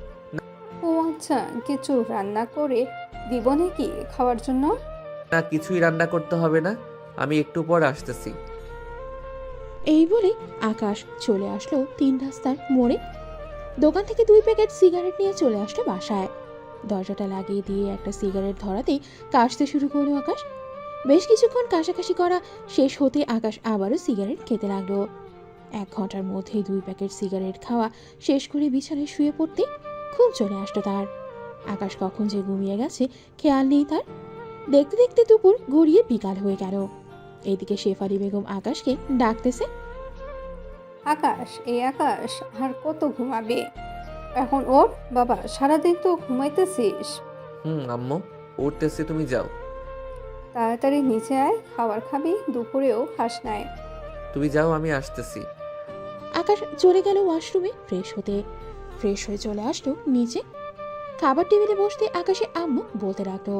D: ও আচ্ছা, কিছু রান্না করে দিব নাকি খাওয়ার জন্য?
A: না, কিছুই রান্না করতে হবে না, আমি একটু পর আসতেছি।
C: এই বলে আকাশ চলে আসলো 3 রাস্তার মোড়ে। দোকান থেকে 2 প্যাকেট সিগারেট নিয়ে চলে আসলো বাসায়। দরজাটা লাগিয়ে দিয়ে একটা সিগারেট ধরাতেই কাশতে শুরু করলো আকাশ। বেশ কিছুক্ষণ কাশাকাশি করা শেষ হতে আকাশ আবারও সিগারেট খেতে লাগলো। 1 ঘন্টার মধ্যেই 2 প্যাকেট সিগারেট খাওয়া শেষ করে বিছানায় শুয়ে পড়তে খুব চলে আসতো তার। আকাশ কখন যে ঘুমিয়ে গেছে খেয়াল নেই তার। দেখতে দেখতে দুপুর গড়িয়ে বিকাল হয়ে গেল। এইদিকে শেফালি বেগম আকাশকে ডাকতেছে,
D: আকাশ, এই আকাশ আর কত ঘুমাবে? এখন ওর বাবা, সারাদিন তো ঘুমাইতেছিস।
A: আম্মু উঠতেছি, তুমি যাও।
D: তাড়াতাড়ি নিচে আয়, খাবার খাবি, দুপুরেও খাস নাই।
A: তুমি যাও, আমি আসতেছি।
C: আকাশ চলে গেল ওয়াশরুমে ফ্রেশ হতে। ফ্রেশ হয়ে চলে আসলো নিচে। খাবার টেবিলে বসতে আকাশে আম্মু বলতে লাগলো,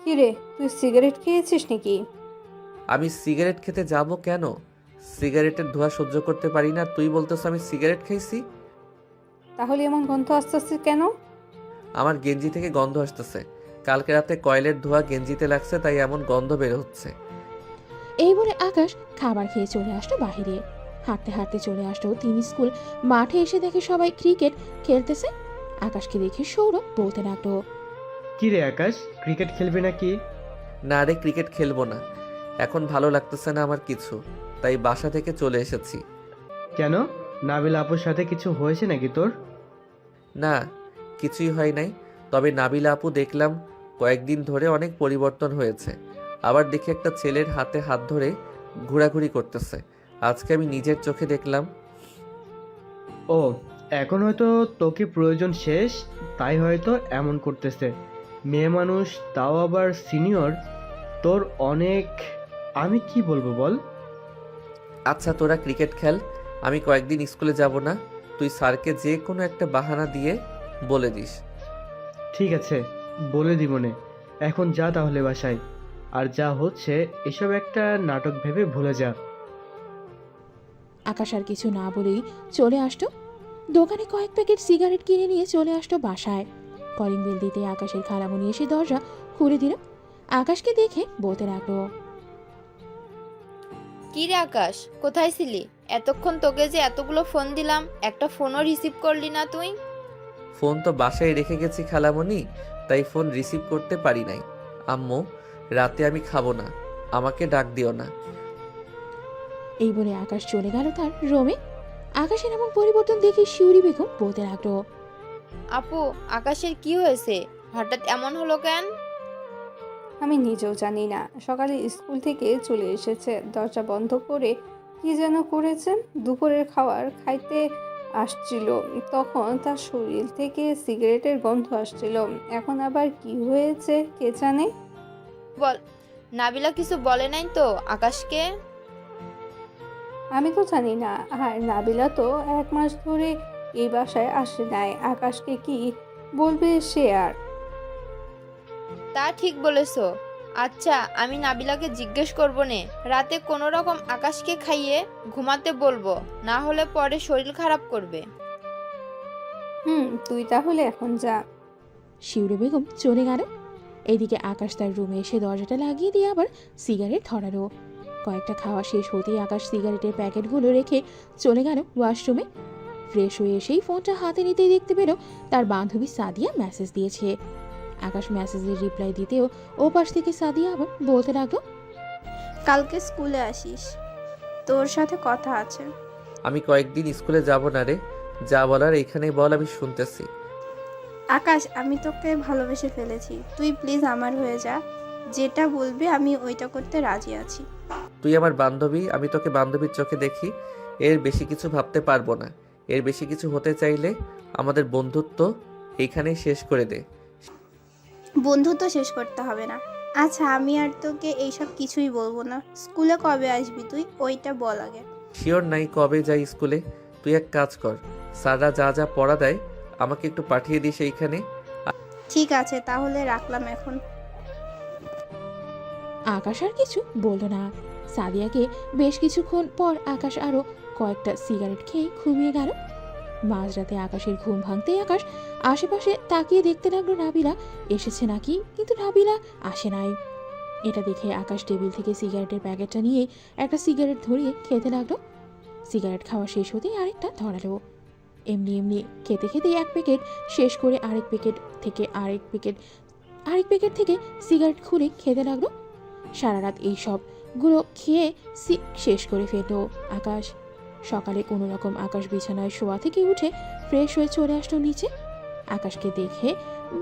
D: কিরে, তুই সিগারেট খেয়েছিস নাকি?
A: আমি সিগারেট খেতে যাব কেন? সিগারেটের ধোঁয়া সহ্য করতে পারি না, তুই বলতেছ আমি সিগারেট খাইছি?
D: তাহলে এমন গন্ধ আসতেছে কেন?
A: আমার গেঞ্জি থেকে গন্ধ আসতেছে। কালকে রাতে কয়েলের ধোঁয়া গেঞ্জিতে লাগছে, তাই এমন গন্ধ বের হচ্ছে।
C: এই বলে আকাশ খাবার খেয়ে চলে আসলো বাহিরে। হাঁটতে হাঁটতে চলে আসলো 3 স্কুল মাঠে। এসে দেখে সবাই ক্রিকেট খেলতেছে। আকাশকে দেখে সৌরভ বলতে লাগলো,
F: কি রে আকাশ, ক্রিকেট খেলবি নাকি?
A: না রে, ক্রিকেট খেলবো না, এখন ভালো লাগতেছে না আমার কিছু, তাই বাসা থেকে চলে এসেছি।
F: কেন, নাবিলা আপুর সাথে কিছু হয়েছে নাকি তোর?
A: না, কিছুই হয় নাই, তবে নাবিলা আপু দেখলাম কয়েকদিন ধরে অনেক পরিবর্তন হয়েছে। আবার দেখি একটা ছেলের হাতে হাত ধরে ঘোরাঘুরি করতেছে। আজকে আমি নিজের চোখে দেখলাম।
F: ও, এখন হয়তো তোকে প্রয়োজন শেষ, তাই হয়তো এমন করতেছে। মেয়ে মানুষ, তাও আবার সিনিয়র, তোর অনেক। আমি কি বলবো বল?
A: আচ্ছা তোরা ক্রিকেট খেল, আমি কয়েকদিন স্কুলে যাব না। তুই স্যারকে যে কোনো একটা বাহানা দিয়ে বলে দিস।
F: ঠিক আছে, বলে দিবনে। এখন যা তাহলে বাসায়। আর যা হচ্ছে এসব একটা নাটক ভেবে ভুলে যা।
C: আকাশ আর কিছু না বলেই চলে আসতো দোকানে। কয়েক প্যাকেট সিগারেট কিনে নিয়ে চলে আসতো বাসায়। কলিং বেল দিতে আকাশের খালামণি এসে দরজা খুলে দিল। আকাশকে দেখে বলতে লাগলো,
G: কি রে আকাশ, কোথায় ছিলি? এতক্ষণ তোকে যে এতগুলো ফোন দিলাম, একটা ফোনও রিসিভ করলি না তুই।
A: ফোন তো বাসায় রেখে গেছি খালামণি, তাই ফোন রিসিভ করতে পারি নাই। আম্মু, রাতে আমি খাবো না, আমাকে ডাক দিও না।
C: এই বলে আকাশ চলে গেল তার রুমে। আকাশের এমন পরিবর্তন দেখে শিউরি বেগম বলতে লাগলো,
G: আপু, আকাশের কি হয়েছে? হঠাৎ এমন হলো কেন?
D: আমি নিজেও জানি না। সকালে স্কুল থেকে চলে এসেছে, দরজা বন্ধ করে কি যেন করেছে। দুপুরের খাবার খাইতে আসছিল, তখন তার শরীর থেকে সিগারেটের গন্ধ আসছিল। এখন আবার কি হয়েছে কে জানে।
G: বল, নাবিলা কিছু বলে নাই তো আকাশকে?
D: আমি তো জানি না। আর নাবিলা তো 1 মাস ধরে এই বাসায় আসে নাই, আকাশকে কি বলবে সে আর।
G: তা ঠিক বলেছো। আচ্ছা, আমি নাবিলাকে জিজ্ঞেস করবো নে। রাতে কোনো রকম আকাশকে খাইয়ে ঘুমাতে বলবো, না হলে পরে শরীর খারাপ করবে।
D: তুই তাহলে এখন যা।
C: শিউরে বেগম চলে গেল। এদিকে আকাশ তার রুমে এসে দরজাটা লাগিয়ে দিয়ে আবার সিগারেট ধরালো। কয়েকটা খাওয়া শেষ হতেই আকাশ সিগারেটের প্যাকেটগুলো রেখে চলে গেল ওয়াশরুমে। ফ্রেশ হয়ে এসেই ফোনটা হাতে নিতেই দেখতে পেল তার বান্ধবী সাদিয়া মেসেজ দিয়েছে। আকাশ মেসেজের রিপ্লাই দিতেও ও পাশ থেকে সাদিয়া আবার বলতে লাগলো,
E: কালকে স্কুলে আসিস, তোর সাথে কথা আছে।
A: আমি কয়েকদিন স্কুলে যাব না রে, যা বলার এখানেই বল, আমি শুনতেছি।
E: আকাশ, আমি তোকে ভালোবেসে ফেলেছি, তুই প্লিজ আমার হয়ে যা। যেটা বলবি আমি ওইটা করতে রাজি আছি।
A: তুই আমার বান্ধবী, আমি তোকে বান্ধবীর চোখে দেখি। এর বেশি কিছু ভাবতে পারবো না। এর বেশি কিছু হতে চাইলে আমাদের বন্ধুত্ব এইখানেই শেষ করে দে।
E: বন্ধুত্ব শেষ করতে হবে না। আচ্ছা, আমি আর তোকে এইসব কিছুই বলবো না। স্কুলে কবে আসবি তুই, ওইটা বল আগে।
A: শিওর নাই কবে যাই স্কুলে। তুই এক কাজ কর, স্যাররা যা যা পড়া দেয় আমাকে একটু পাঠিয়ে দিস এইখানে।
E: ঠিক আছে, তাহলে রাখলাম এখন।
C: আকাশ আর কিছু বলল না। সাদিয়াকে বেশ কিছুক্ষণ পর আকাশ আরো কয়েকটা সিগারেট খেয়ে ঘুমিয়ে গেল। মাঝরাতে আকাশের ঘুম ভাঙতেই আকাশ আশেপাশে তাকিয়ে দেখতে লাগলো নাবিলা এসেছে নাকি, কিন্তু নাবিলা আসে নাই। এটা দেখে আকাশ টেবিল থেকে সিগারেটের প্যাকেটটা নিয়ে একটা সিগারেট ধরিয়ে খেতে লাগলো। সিগারেট খাওয়া শেষ হতেই আরেকটা ধরালো। এমনি এমনি খেতে খেতে এক প্যাকেট শেষ করে আরেক প্যাকেট থেকে সিগারেট খুলে খেতে লাগলো। সারা রাত এই সবগুলো খেয়ে শেষ করে ফেলল আকাশ। সকালে কোনো রকম আকাশ বিছানায় শোয়া থেকে উঠে ফ্রেশ হয়ে চলে আসলো নিচে। আকাশকে দেখে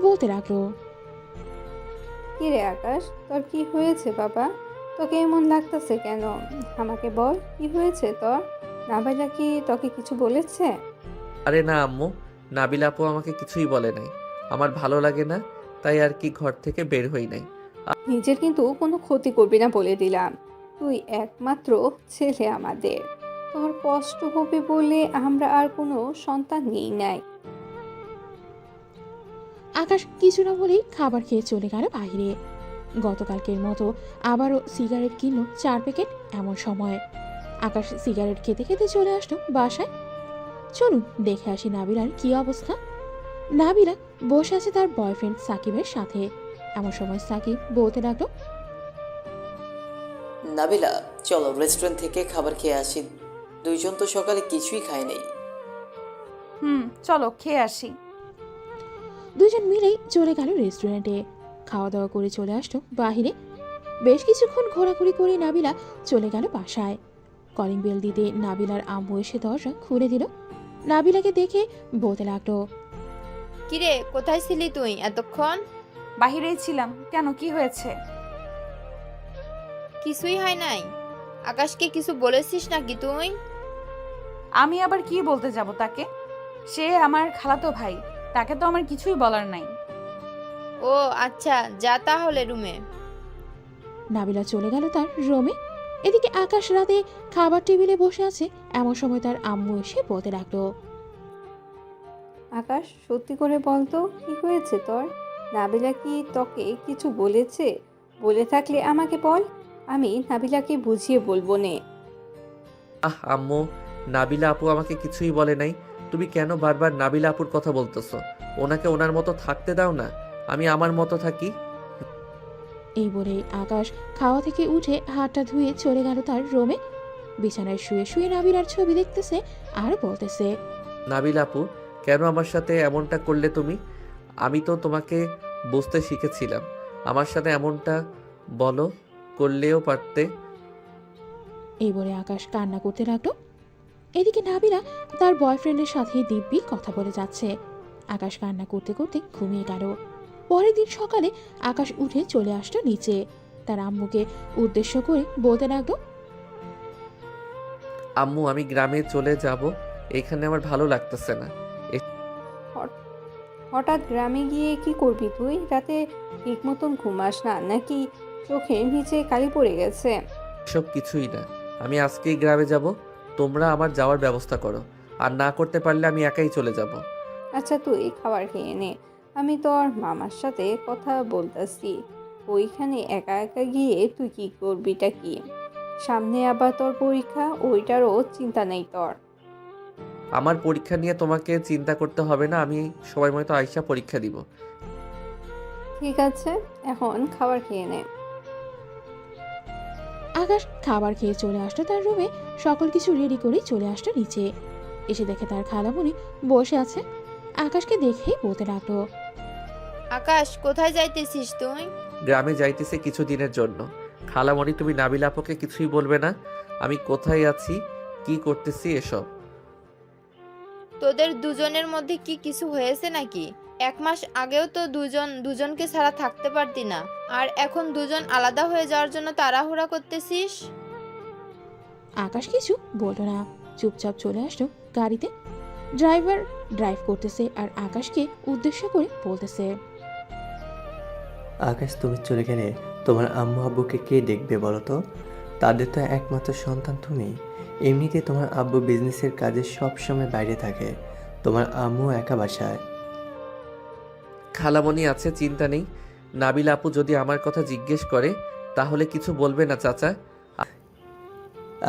C: বলতে লাগলো,
D: কি রে আকাশ, তোর কি হয়েছে বাবা? তোকে এমন লাগতেছে কেন? আমাকে বল, কি হয়েছে তোর? নাবিলা কি তোকে কিছু বলেছে?
A: আরে না আম্মু, নাবিলা আপু আমাকে কিছুই বলে নাই। আমার ভালো লাগে না, তাই আর কি ঘর থেকে বের হই নাই।
D: নিজের কিন্তু কোনো ক্ষতি করবি না বলে দিলাম। তুই একমাত্র ছেলে আমাদের, তোর কষ্ট হবে বলে আমরা আর কোনো সন্তান নেই নাই।
C: আকাশ কিছু না বলেই খাবার খেয়ে চলে গেল বাইরে। গতকালকের মতো আবারও সিগারেট কিনলো 4 প্যাকেট। এমন সময় আকাশ সিগারেট খেতে খেতে চলে আসলো বাসায়। চলুন দেখে আসি নাবিলার কি অবস্থা। নাবিলা বসে আছে তার বয়ফ্রেন্ড সাকিবের সাথে। এমন সময় সাকিব বলতে লাগলো,
H: নাবিলা, চলো রেস্টুরেন্ট থেকে খাবার খেয়ে আসি। দুইজন তো সকালে কিছুই খায় নাই।
B: চলো খেয়ে আসি।
C: দুজন মিলেই চলে গেল রেস্টুরেন্টে। খাওয়া দাওয়া করে চলে আসলো বাহিরে। বেশ কিছুক্ষণ ঘোরাঘুরি করে নাবিলা চলে গেল বাসায়। কলিং বেল দিতে নাবিলার আম্মু এসে দরজা খুলে দিল। নাবিলাকে দেখে বলতে লাগলো,
G: কিরে, কোথায় ছিলি তুই এতক্ষণ?
B: বাহিরেই ছিলাম। কেন, কি হয়েছে?
G: কিছুই হয় নাই। আকাশকে কিছু বলেছিস নাকি তুই?
B: আমি আবার কি বলতে যাব তাকে? সে আমার খালাতো ভাই, তাকে তো আমার কিছুই বলার নাই।
G: ও আচ্ছা, যা তাহলে রুমে।
C: নাবিলা চলে গেল তার রুমে। এদিকে আকাশ রাতে খাবার টেবিলে বসে আছে। এমন সময় তার আম্মু এসে বলতে লাগলো,
D: আকাশ, সত্যি করে বলতো কি হয়েছে তোর? নাবিলা কি তোকে কিছু বলেছে? বলে থাকলে আমাকে বল, আমি নাবিলাকে বুঝিয়ে বলবো নে।
A: আম্মু, নাবিলা আপু আমাকে কিছুই বলে নাই। তুমি কেন বারবার নাবিলা আপুর কথা বলতেছো? ওনাকে ওনার মতো থাকতে দাও না, আমি আমার মতো থাকি।
C: এই বলে আকাশ খাওয়া থেকে উঠে হাতটা ধুয়ে চলে গেল তার রুমে। বিছানায় শুয়ে শুয়ে নাবিলার ছবি দেখতেছে আর বলতেছে,
A: নাবিলা আপু, কেন আমার সাথে এমনটা করলে তুমি? আমি তো তোমাকে বুঝতে শিখেছিলাম। আমার সাথে এমনটা বলো করলেও পারতে।
C: এই বলে আকাশ কান্না করতে লাগলো। এদিকে নাবিলা তার বয়ফ্রেন্ডের সাথে দিব্যি কথা বলে যাচ্ছে। আকাশ কান্না করতে করতে ঘুমিয়ে গেল। পরের দিন সকালে আকাশ উঠে চলে আসলো নিচে। তার আম্মুকে উদ্দেশ্য করে বলতে লাগলো,
A: আম্মু আমি গ্রামে চলে যাব, এখানে আমার ভালো লাগতেছে না।
D: হঠাৎ গ্রামে গিয়ে কি করবি তুই? রাতে ঠিক মতন ঘুমাস না নাকি চোখের নিচে কালি পড়ে গেছে?
A: সব কিছুই না, আমি আজকেই গ্রামে যাব। তোমরা আমার যাওয়ার ব্যবস্থা করো, আর না করতে পারলে আমি একাই চলে যাব।
D: আচ্ছা তুই খাবার খেয়ে নে, আমি তোর মামার সাথে কথা বলতেছি। ওইখানে একা একা গিয়ে তুই কি করবিটা কি? সামনে আবার তোর পরীক্ষা, ওইটারও চিন্তা নেই তোর?
A: আমার পরীক্ষা নিয়ে তোমাকে চিন্তা করতে হবে না, আমি সময় মতো আইসা পরীক্ষা দিব।
D: ঠিক আছে, এখন খাবার খেয়ে নে।
C: আকাশ খাবার খেয়ে চলে আসলো তার রুমে। সকল কিছু রেডি করে চলে আসলো নিচে। এসে দেখে তার খালামণি বসে আছে। আকাশকে দেখেই বলতে লাগলো,
G: আকাশ কোথায় যাইতেছিস তুই?
A: গ্রামে যাইতেছে কিছু দিনের জন্য। খালামণি তুমি নাবিলা আপুকে কিছুই বলবে না আমি কোথায় আছি, কি করতেছি এসব।
G: তোদের দুজনের মধ্যে কি কিছু হয়েছে নাকি? 1 মাস আগেও তো দুজনকে ছাড়া থাকতে পারতি না, আর এখন দুজন আলাদা হয়ে যাওয়ার জন্য তাড়াহুড়া করতেছিস।
C: আকাশ কিছু বলল না, চুপচাপ চলে আসলো গাড়িতে। ড্রাইভার ড্রাইভ করতেছে আর আকাশকে উদ্দেশ্য করে বলতেছে,
I: আকাশ তুমি চলে গেলে তোমার আম্মু আব্বুকে কে দেখবে বলো তো? তাদের তো একমাত্র সন্তান তুমি। এমনিতে তোমার আব্বু বিজনেসের কাজে সব সময় বাইরে থাকে, তোমার আম্মু একা বাসায়।
A: খালামণি আছে, চিন্তা নেই। নাবিলা আপু যদি আমার কথা জিজ্ঞেস করে তাহলে কিছু বলবে না চাচা।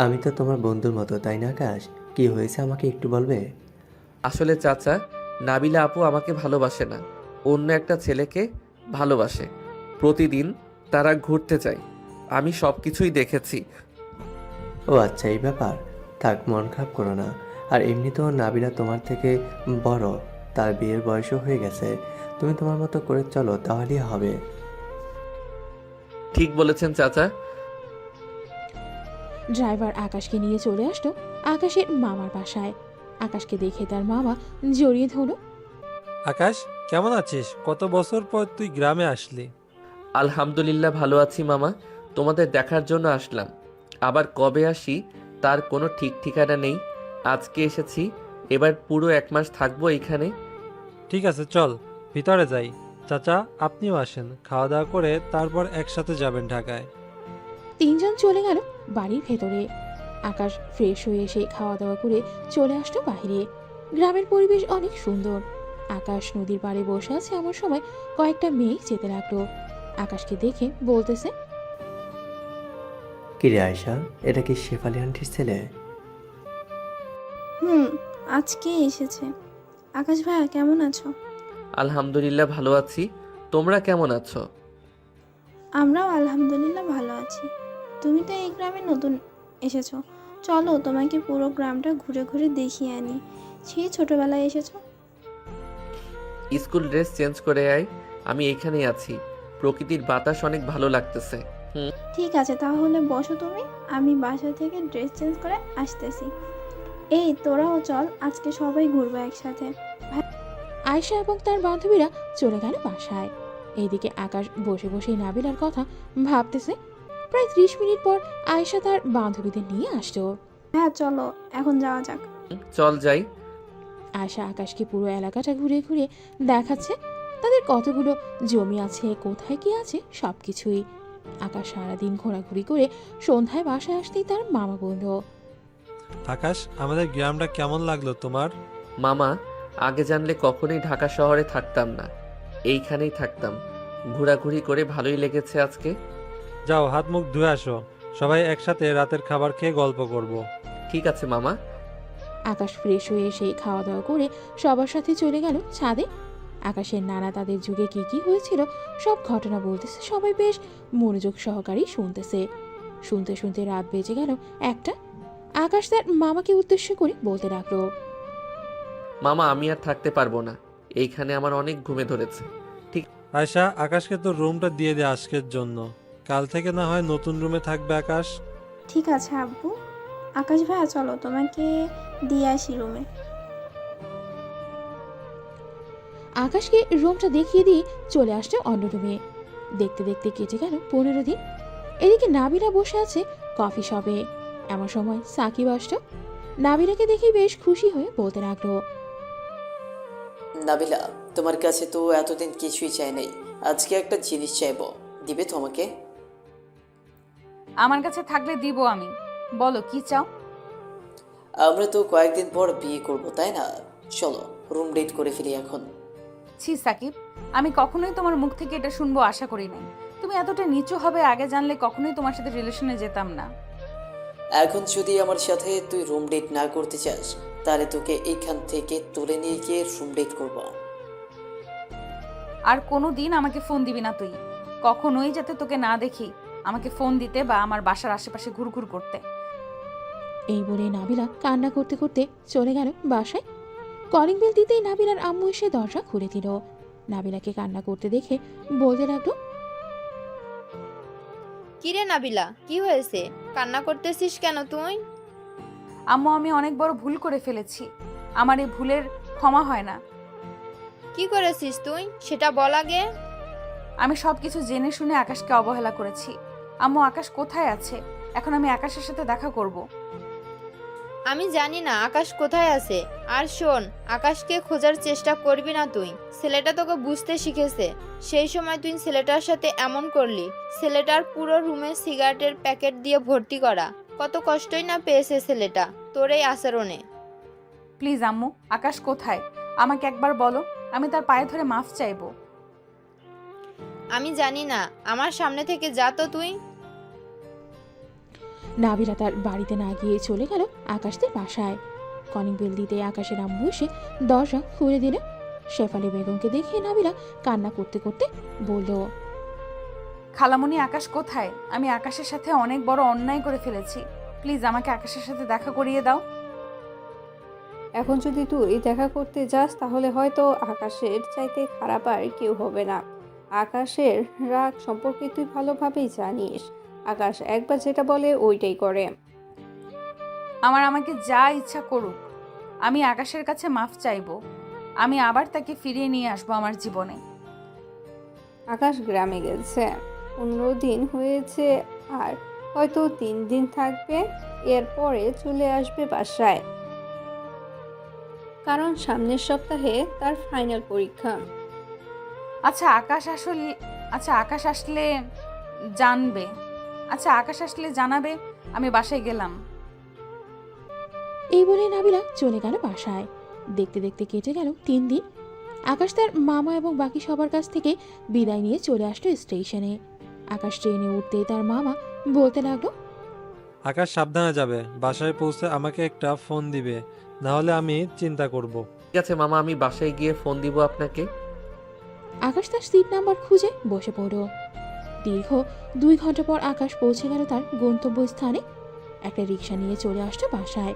I: আমি তো তোমার বন্ধুর মতো, তাই না আকাশ? কি হয়েছে আমাকে একটু বলবে?
A: আসলে চাচা, নাবিলা আপু আমাকে ভালোবাসে না, অন্য একটা ছেলেকে ভালোবাসে। প্রতিদিন তারা ঘুরতে যায়, আমি সব কিছুই দেখেছি।
I: ও আচ্ছা, এই ব্যাপার। থাক, মন খারাপ করো না। আর এমনিতেও নাবিলা তোমার থেকে বড়, তার বিয়ের বয়সও হয়ে গেছে। তুমি তোমার মতো করে চলো, তাহলেই হবে।
A: ঠিক বলেছেন চাচা।
C: ড্রাইভার আকাশকে নিয়ে চলে আসলো আকাশের মামার বাসায়। আকাশকে দেখে তার মামা জড়িয়ে ধরল।
J: আকাশ, কেমন আছিস? কত বছর পর তুই গ্রামে আসলি।
A: আলহামদুলিল্লাহ ভালো আছি মামা, তোমাদের দেখার জন্য আসলাম। আবার কবে আসি তার কোনো ঠিক ঠিকানা নেই। আজকে এসেছি, এবার পুরো 1 মাস থাকবো এখানে।
J: ঠিক আছে, চল ভিতরে যাই। চাচা আপনিও আসেন, খাওয়া দাওয়া করে তারপর একসাথে যাবেন ঢাকায়।
C: তিনজন চলে গেল বাড়ির ভেতরে। আকাশ ফ্রেশ হয়ে এসে খাওয়া দাওয়া করে চলে আসলো বাইরে। গ্রামের পরিবেশ অনেক সুন্দর। আকাশ নদীর পাড়ে বসে আছে এমন সময় কয়েকটা মেয়ে যেতে লাগলো। আকাশকে দেখে বলতেছে,
I: কিরে আয়শা, এটা কি শেফালি আন্টির ছেলে?
E: আজকে এসেছে। আকাশ ভাইয়া কেমন আছো?
A: আলহামদুলিল্লাহ ভালো আছি, তোমরা কেমন আছো?
E: আমরাও আলহামদুলিল্লাহ ভালো আছি। তুমি তো এই গ্রামে নতুন এসেছো, চলো তোমাকে পুরো গ্রামটা ঘুরে ঘুরে দেখিয়ে আনি। সেই ছোটবেলায় এসেছো।
A: স্কুল ড্রেস চেঞ্জ করে আয়, আমি এখানেই আছি। প্রকৃতির বাতাস অনেক ভালো লাগতেছে।
E: ঠিক আছে, তাহলে বসো তুমি, আমি বাসা থেকে ড্রেস চেঞ্জ করে আসতেছি। এই তোরাও চল, আজকে সবাই ঘুরবো একসাথে।
C: আয়শা এবং তার বান্ধবীরা চলে গেল বাসায়। এইদিকে আকাশ বসে বসে নাবিলার কথা ভাবতেছে। প্রায় 30 মিনিট পর আয়শা তার বান্ধবীদের নিয়ে আসলো।
E: হ্যাঁ চলো, এখন যাওয়া যাক।
A: চল যাই।
C: আয়শা আকাশকে পুরো এলাকাটা ঘুরে ঘুরে দেখাচ্ছে। তাদের কতগুলো জমি আছে, কোথায় কি আছে সবকিছুই। আকাশ সারাদিন ঘোরাঘুরি করে সন্ধ্যায় বাসায় আসতেই তার মামা বলল,
J: আকাশ, আমাদের গ্রামটা কেমন লাগলো তোমার?
A: মামা, আগে জানলে কখনোই ঢাকা শহরে থাকতাম না, এইখানেই থাকতাম। ঘোরাঘুরি করে ভালোই লেগেছে আজকে।
J: যাও হাত মুখ ধুয়ে আসো, সবাই একসাথে রাতের খাবার খেয়ে গল্প করব।
A: ঠিক আছে মামা।
C: আকাশ ফ্রেশ হয়ে এসে খাওয়া দাওয়া করে সবার সাথে চলে গেল ছাদে। আকাশের নানা তাদের যুগে কি কি হয়েছিল সব ঘটনা বলতেছে। সবাই বেশ মনোযোগ সহকারেই শুনতেছে। শুনতে শুনতে রাত বেজে গেল 1টা। আকাশ তার মামাকে উদ্দেশ্য করে বলতে লাগলো,
A: মামা আমি আর থাকতে পারবো না, এইখানে আমার অনেক ঘুমে ধরেছে।
J: আয়শা, আকাশকে তো রুমটা দিয়ে দে আজকের জন্য, কাল থেকে না হয় নতুন রুমে থাকবে আকাশ।
E: ঠিক আছে আব্বু। আকাশ ভাইয়া চলো তোমাকে দিয়ে আসি রুমে।
C: আকাশকে রুমটা দেখিয়ে দিয়ে চলে আসছে অন্য রুমে। দেখতে দেখতে কেটে গেল 15 দিন। এদিকে নাবিলা বসে আছে কফি শপে। এমন সময় সাকিব আসলো। নাবিলাকে দেখে বেশ খুশি হয়ে বলতে লাগলো,
H: নাবিলা, তোমার কাছে তো এতদিন কিছুই চাই নাই, আজকে একটা জিনিস চাইবো, দিবে তোমাকে?
B: আমার কাছে থাকলে দিব আমি। বলো কি চাও?
H: আমরা তো কয়েকদিন পর বিয়ে করব, তাই না? চলো রুম ডেট করে ফেলি এখন।
B: ছি সাকিব, আমি কখনোই তোমার মুখ থেকে এটা শুনবো আশা করি নাই। তুমি এতটা নিচু হবে আগে জানলে কখনোই তোমার সাথে রিলেশনে যেতাম না।
H: এখন যদি আমার সাথে তুই রুম ডেট না করতে চাস, তাহলে তোকে এইখান থেকে তুলে নিয়ে গিয়ে রুম ডেট করবো।
B: আর কোনো দিন আমাকে ফোন দিবি না তুই। কখনোই যাতে তোকে না দেখি আমাকে ফোন দিতে বা আমার বাসার আশেপাশে ঘুরঘুর করতে।
C: এই বলে নাবিলা কান্না করতে করতে চলে গেল বাসায়। কলিং বেল দিতেই নাবিলার আম্মু এসে দরজা খুলে দিল। নাবিলাকে কান্না করতে দেখে বলতে লাগলো,
G: কিরে নাবিলা, কি হয়েছে? কান্না করতেছিস কেন তুই?
B: আম্মু, আমি অনেক বড় ভুল করে ফেলেছি। আমার এই ভুলের ক্ষমা হয় না।
G: কি করেছিস তুই সেটা বল আগে।
B: আমি সবকিছু জেনে শুনে আকাশকে অবহেলা করেছি। আম্মু, আকাশ কোথায় আছে? এখন আমি আকাশের সাথে দেখা করব।
G: আমি জানি না আকাশ কোথায় আছে। আর শোন, আকাশকে খোঁজার চেষ্টা করবি না তুই। ছেলেটা তোকে বুঝতে শিখেছে। সেই সময় তুই ছেলেটার সাথে এমন করলি। ছেলেটার পুরো রুমে সিগারেটের প্যাকেট দিয়ে ভর্তি করা। কত কষ্টই না পেয়েছে ছেলেটা তোর এই আচরণে।
B: প্লিজ আম্মু, আকাশ কোথায় আমাকে একবার বলো। আমি তার পায়ে ধরে মাফ চাইবো।
G: আমি জানি না, আমার সামনে থেকে যা তো তুই।
C: নাবিলা তার বাড়িতে না গিয়ে চলে গেল আকাশদের বাসায়। কলিং বেল দিতে আকাশের আম্মু এসে দরজা খুলে দিল। শেফালি বেগমকে দেখে নাবিলা কান্না করতে করতে বলল,
B: খালামণি, আকাশ কোথায়? আমি আকাশের সাথে অনেক বড় অন্যায় করে ফেলেছি। প্লিজ আমাকে আকাশের সাথে দেখা করিয়ে দাও।
D: এখন যদি তুই দেখা করতে যাস তাহলে হয়তো আকাশের চাইতে খারাপ আর কেউ হবে না। আকাশের রাগ সম্পর্কে তুই ভালোভাবেই জানিস। আকাশ একবার যেটা বলে ওইটাই করে।
B: আমাকে যা ইচ্ছা করুক, আমি আকাশের কাছে মাফ চাইবো। আমি আবার তাকে ফিরিয়ে নিয়ে আসবো আমার জীবনে।
D: আকাশ গ্রামে গেছে, 15 দিন হয়েছে, আর হয়তো 3 দিন থাকবে। এরপরে চলে আসবে বাসায়, কারণ সামনের সপ্তাহে তার ফাইনাল পরীক্ষা।
B: আচ্ছা আকাশ আসলে জানবে। আকাশ আসলে জানাবে। আমি বাসায় গেলাম।
C: এই বলে নাবিলা চলে গেল বাসায়। দেখতে দেখতে কেটে গেল 3 দিন। আকাশ তার মামা এবং বাকি সবার কাছ থেকে বিদায় নিয়ে চলে আসলো স্টেশনে। আকাশ ট্রেনে উঠতেই তার মামা বলতে লাগলো,
J: আকাশ সাবধানে যাবে। বাসায় পৌঁছে আমাকে একটা ফোন দিবে, না হলে আমি চিন্তা করব।
A: ঠিক আছে মামা, আমি বাসায় গিয়ে ফোন দিব আপনাকে।
C: আকাশ তার সিট নাম্বার খুঁজে বসে পড়ল। দীর্ঘ 2 ঘন্টা পর আকাশ পৌঁছে গেল তার গন্তব্যস্থানে। একটা রিক্সা নিয়ে চলে আসলো বাসায়।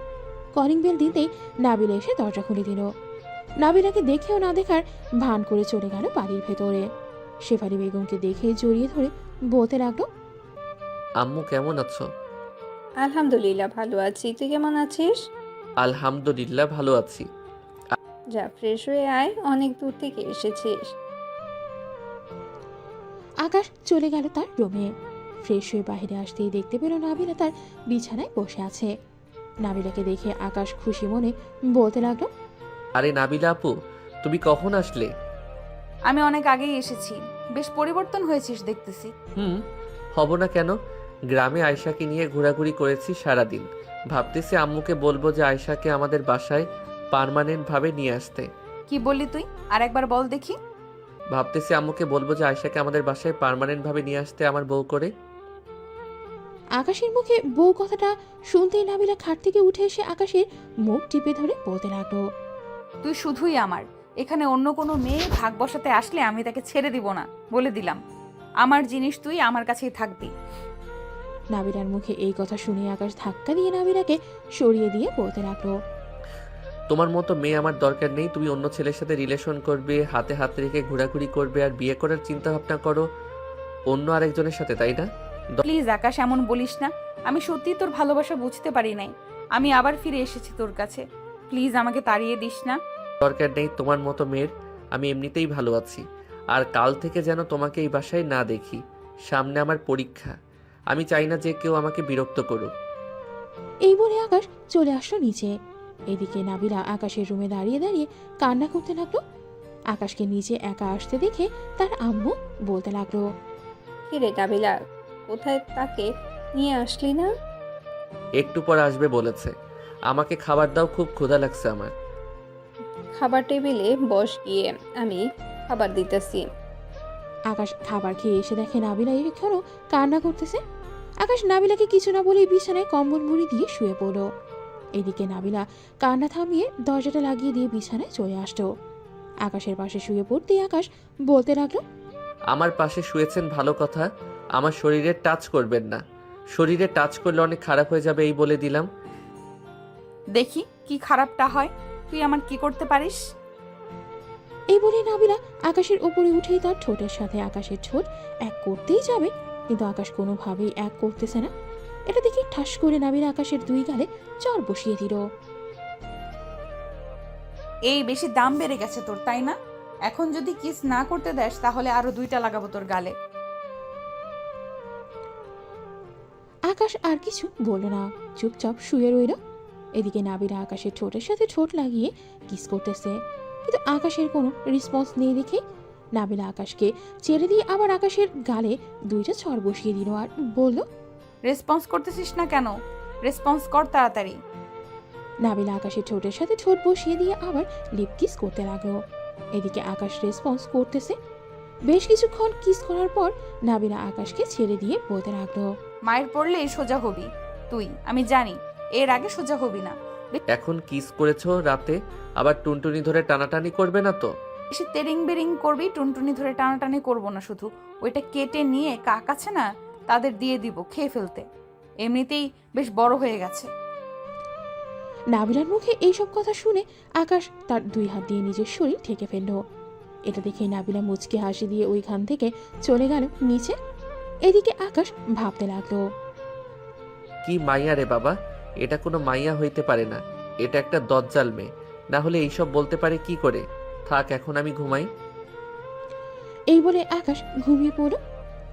C: কলিং বেল দিতেই নাবিলা এসে দরজা খুলে দিল। নাবিলাকে দেখেও না দেখার ভান করে চলে গেল বাড়ির ভেতরে। শেফালি বেগমকে দেখে জড়িয়ে ধরে বলতে লাগলো,
A: আম্মু কেমন আছো?
D: আলহামদুলিল্লাহ ভালো আছি, তুই কেমন আছিস?
A: আলহামদুলিল্লাহ ভালো আছি।
D: যা ফ্রেশ হয়ে আয়, অনেক দূর থেকে এসেছিস।
C: আকাশ চলে গেল তার রুমে। ফ্রেশ হয়ে বাইরে আসতেই দেখতে পেল নাবিলা তার বিছানায় বসে আছে। নাবিলাকে দেখে আকাশ খুশি মনে বলতে লাগলো,
A: আরে নাবিলা আপু, তুমি কখন আসলে?
B: আমি অনেক আগেই এসেছি। বেশ পরিবর্তন হয়েছিস দেখতেছি।
A: হব না কেন? গ্রামে আয়শাকে নিয়ে ঘোরাঘুরি করেছি সারাদিন। ভাবতেছি আম্মুকে বলবো যে আয়শাকে আমাদের বাসায় পার্মানেন্ট ভাবে নিয়ে আসতে।
B: কি বললি তুই? আর একবার বল দেখি।
A: ভাবতেছি আম্মুকে বলবো যে আয়শাকে আমাদের বাসায় পার্মানেন্ট ভাবে নিয়ে আসতে আমার বউ করে।
C: আকাশের মুখে বউ কথাটা শুনতেই নাবিলা খাট থেকে উঠে এসে আকাশের মুখ টিপে ধরে বলতে লাগলো,
B: তুই শুধুই আমার। এখানে অন্য কোনো মেয়ে ভাগ বসাতে আসলে আমি তাকে ছেড়ে দিব না, বলে দিলাম। আমার জিনিস তুই আমার কাছেই থাকবি।
C: নাবিলার মুখে এই কথা শুনে আকাশ ধাক্কা দিয়ে নাবিলাকে সরিয়ে দিয়ে বলতে লাগলো,
A: তোমার মতো মেয়ে আমার দরকার নেই। তুমি অন্য ছেলের সাথে রিলেশন করবে, হাতে হাত রেখে ঘোরাঘুরি করবে, আর বিয়ে করার চিন্তা ভাবনা করো অন্য আরেকজনের সাথে, তাই না?
B: প্লিজ আকাশ, এমন বলিস না। আমি সত্যি তোর ভালোবাসা বুঝতে পারি নাই। আমি আবার ফিরে এসেছি তোর কাছে। প্লিজ আমাকে তাড়িয়ে দিস না।
A: দরকার নেই তোমার মতো মেয়ের। আমি এমনিতেই ভালো আছি। আর কাল থেকে যেন তোমাকে এই বাসায় না দেখি। সামনে আমার পরীক্ষা। আমি চাই না যে কেউ আমাকে বিরক্ত করুক।
C: এই বলে আকাশ চলে আসলো নিচে। এদিকে নাবিলা আকাশের রুমে দাঁড়িয়ে দাঁড়িয়ে কান্না করতে লাগলো। আকাশকে নিচে একা আসতে দেখে তার আম্মু বলতে লাগলো,
D: কিরে নাবিলা, কোথায় তাকে নিয়ে আসলি না?
A: একটু পর আসবে বলেছে। আমাকে খাবার দাও, খুব ক্ষুধা লাগছে আমার।
D: খাবার টেবিলে বস গিয়ে, আমি খাবার দিতেছি।
C: আকাশ খাবার খেয়ে এসে দেখে নাবিলা এখনো কান্না করতেছে। আকাশ নাবিলাকে কিছু না বলেই বিছানায় কম্বল মুড়ি দিয়ে শুয়ে পড়ল। এদিকে নাবিলা কান্না থামিয়ে দরজাটা লাগিয়ে দিয়ে বিছানায় চলে আসতো। আকাশের পাশে শুয়ে পড়তেই আকাশ বলতে লাগলো,
A: আমার পাশে শুয়েছেন ভালো কথা, আমার শরীরে টাচ করবেন না। শরীরে টাচ করলে অনেক খারাপ হয়ে যাবে, এই বলে দিলাম।
B: দেখি কি খারাপটা হয়, তুই আমার কি করতে পারিস?
C: এই বলে নাবিলা আকাশের উপরে উঠেই তার ঠোঁটের সাথে আকাশের ঠোঁট এক করতেই যাবে, কিন্তু আকাশ কোনোভাবেই এক করতেছে না। এটা দেখে ঠাস করে নাবিলা আকাশের দুই গালে চর বসিয়ে দিল।
B: এই বেশি দাম বেড়ে গেছে তোর, তাই না? এখন যদি কিস না করতে দেস তাহলে আরো 2টা লাগাবো তোর গালে।
C: আকাশ আর কিছু বলল না, চুপচাপ শুয়ে রইল। এদিকে নাবিলা আকাশের ঠোঁটের সাথে ঠোঁট লাগিয়ে কিস করতেছে, কিন্তু আকাশের কোনো রেসপন্স নেই দেখে নাবিলা আকাশকে ছেড়ে দিয়ে আবার আকাশের গালে 2টা চর বসিয়ে দিল আর বলল,
B: রেসপন্স করতেছিস না কেন? রেসপন্স কর তাড়াতাড়ি।
C: নাবিলা আকাশের ঠোঁটের সাথে ঠোঁট বসিয়ে দিয়ে আবার লিপ কিস করতে লাগলো। এদিকে আকাশ রেসপন্স করতেছে। বেশ কিছুক্ষণ কিস করার পর নাবিলা আকাশকে ছেড়ে দিয়ে বলতে লাগলো,
B: মায়ের পড়লেই সোজা হবি তুই, আমি জানি। এর আগে সোজা হবি না।
A: এখন কিস করেছো রাতে, আবার টুনটুনি ধরে টানাটানি করবে না তো?
B: বেশি তেরিং বেরিং করবি, টুনটুনি ধরে টানাটানি করবো না শুধু, ওইটা কেটে নিয়ে কাক আছে না, তাদের দিয়ে দিব খেয়ে ফেলতে। এমনিতেই বেশ বড় হয়ে গেছে।
C: নাবিলার মুখে এইসব কথা শুনে আকাশ তার 2 হাত দিয়ে নিজের শরীর ঢেকে ফেলল। এটা দেখে নাবিলা মুচকে হাসি দিয়ে ওইখান থেকে চলে গেল নিচে। এদিকে আকাশ ভাবতে লাগলো,
A: কি মাইয়া রে বাবা, এটা কোনো মাইয়া হইতে পারে না। এটা একটা দজ্জাল মেয়ে, না হলে এইসব বলতে পারে কি করে? থাক, এখন আমি ঘুমাই।
C: এই বলে আকাশ ঘুমিয়ে পড়ল।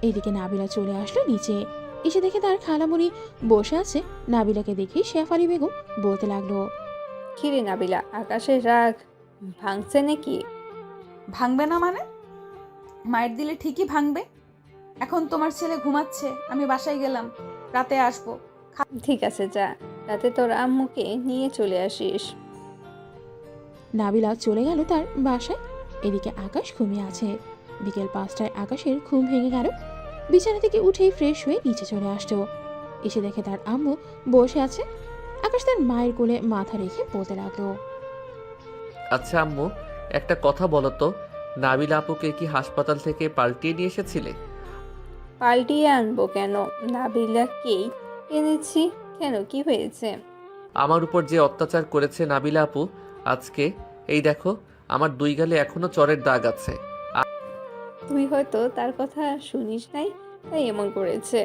C: এদিকে নাবিলা চলে আসলো নিচে। এসে দেখে তার খালামণি বসে আছে। নাবিলাকে দেখে শেফালি বেগম বলতে লাগলো,
D: কিরে নাবিলা, আকাশের রাগ ভাঙছে নাকি?
B: ভাঙবে না মানে? মায়ের দিলে ঠিকই ভাঙবে। এখন তোমার ছেলে ঘুমাচ্ছে, আমি বাসায় গেলাম, রাতে আসবো।
D: ঠিক আছে, যা, রাতে তোর আম্মুকে নিয়ে চলে আসিস।
C: নাবিলা চলে গেল তার বাসায়। এদিকে আকাশ ঘুমিয়ে আছে। বিকেল 5টায় আকাশের ঘুম ভেঙে গেল। বিছানা থেকে উঠেই ফ্রেশ হয়ে নিচে চলে আসতো। এসে দেখে তার আম্মু বসে আছে। আকাশ তার মায়ের কোলে মাথা রেখে বলতে লাগলো,
A: আচ্ছা আম্মু, একটা কথা বলো তো, নাবিলা আপুকে কি হাসপাতাল থেকে পাল্টিয়ে নিয়ে এসেছিলে?
D: পাল্টিয়ে আনবো কেন? নাবিলাকেই এনেছি। কেন, কি হয়েছে?
A: আমার উপর যে অত্যাচার করেছে নাবিলা আপু, আজকে এই দেখো, আমার 2 গালে এখনো চরের দাগ আছে।
D: তুই হয়তো তার কথা শুনিস নাই, তাই এমন করেছে।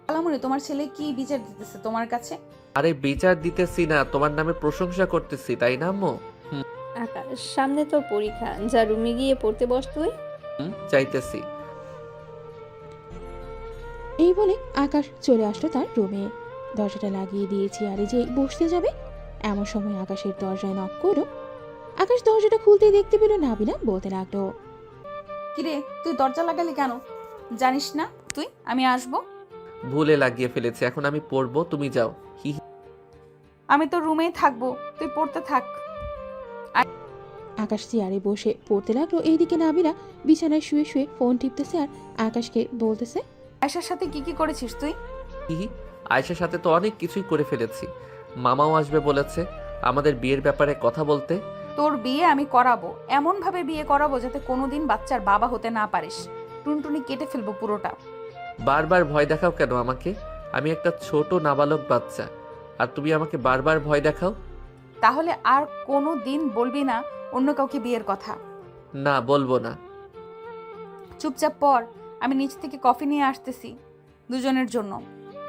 B: খালামণি, তোমার ছেলে কি বিচার দিতেছে তোমার কাছে?
A: আরে বিচার দিতেছি না, তোমার নামে প্রশংসা করতেছি, তাই না আম্মু?
D: আকাশ, সামনে তোর পরীক্ষা, যা রুমে গিয়ে পড়তে বস তুই।
A: চাইতেছি।
C: এই বলে আকাশ চলে আসলো তার রুমে। দরজাটা লাগিয়ে দিয়ে চেয়ারে যে বসতে যাবে, এমন সময় আকাশের দরজায় নক করলো। আকাশ দরজাটা খুলতেই দেখতে পেল নাবিলা বলতে লাগলো,
B: কিরে, তুই দরজা লাগালি কেন? জানিস না তুই আমি আসবো?
A: ভুলে লাগিয়ে ফেলেছে, এখন আমি পড়বো, তুমি যাও। হি হি।
B: আমি তো রুমেই থাকবো, তুই পড়তে থাক।
C: আকাশ চেয়ারে বসে পড়তে লাগলো। এইদিকে নাবিলা বিছানায় শুয়ে শুয়ে ফোন টিপতেছে আর আকাশকে বলতেছে,
B: আয়শার সাথে কি কি করেছিস তুই?
A: হি হি। আয়েশার সাথে তো অনেক কিছুই করে ফেলেছি। মামাও আসবে বলেছে আমাদের বিয়ের ব্যাপারে কথা বলতে।
B: তোর বিয়ে আমি করাবো, এমন ভাবে বিয়ে করাবো যাতে কোনোদিন বাচ্চার বাবা হতে না পারিস। টুনটুনি কেটে ফেলবো পুরোটা।
A: বারবার ভয় দেখাও কেন আমাকে? আমি একটা ছোট নাবালক বাচ্চা, আর তুমি আমাকে বারবার ভয় দেখাও।
B: তাহলে আর কোনো দিন বলবি না অন্য কাউকে বিয়ের কথা।
A: না, বলবো না।
B: চুপচাপ পড়, আমি নিচ থেকে কফি নিয়ে আসতেছি দুজনের জন্য।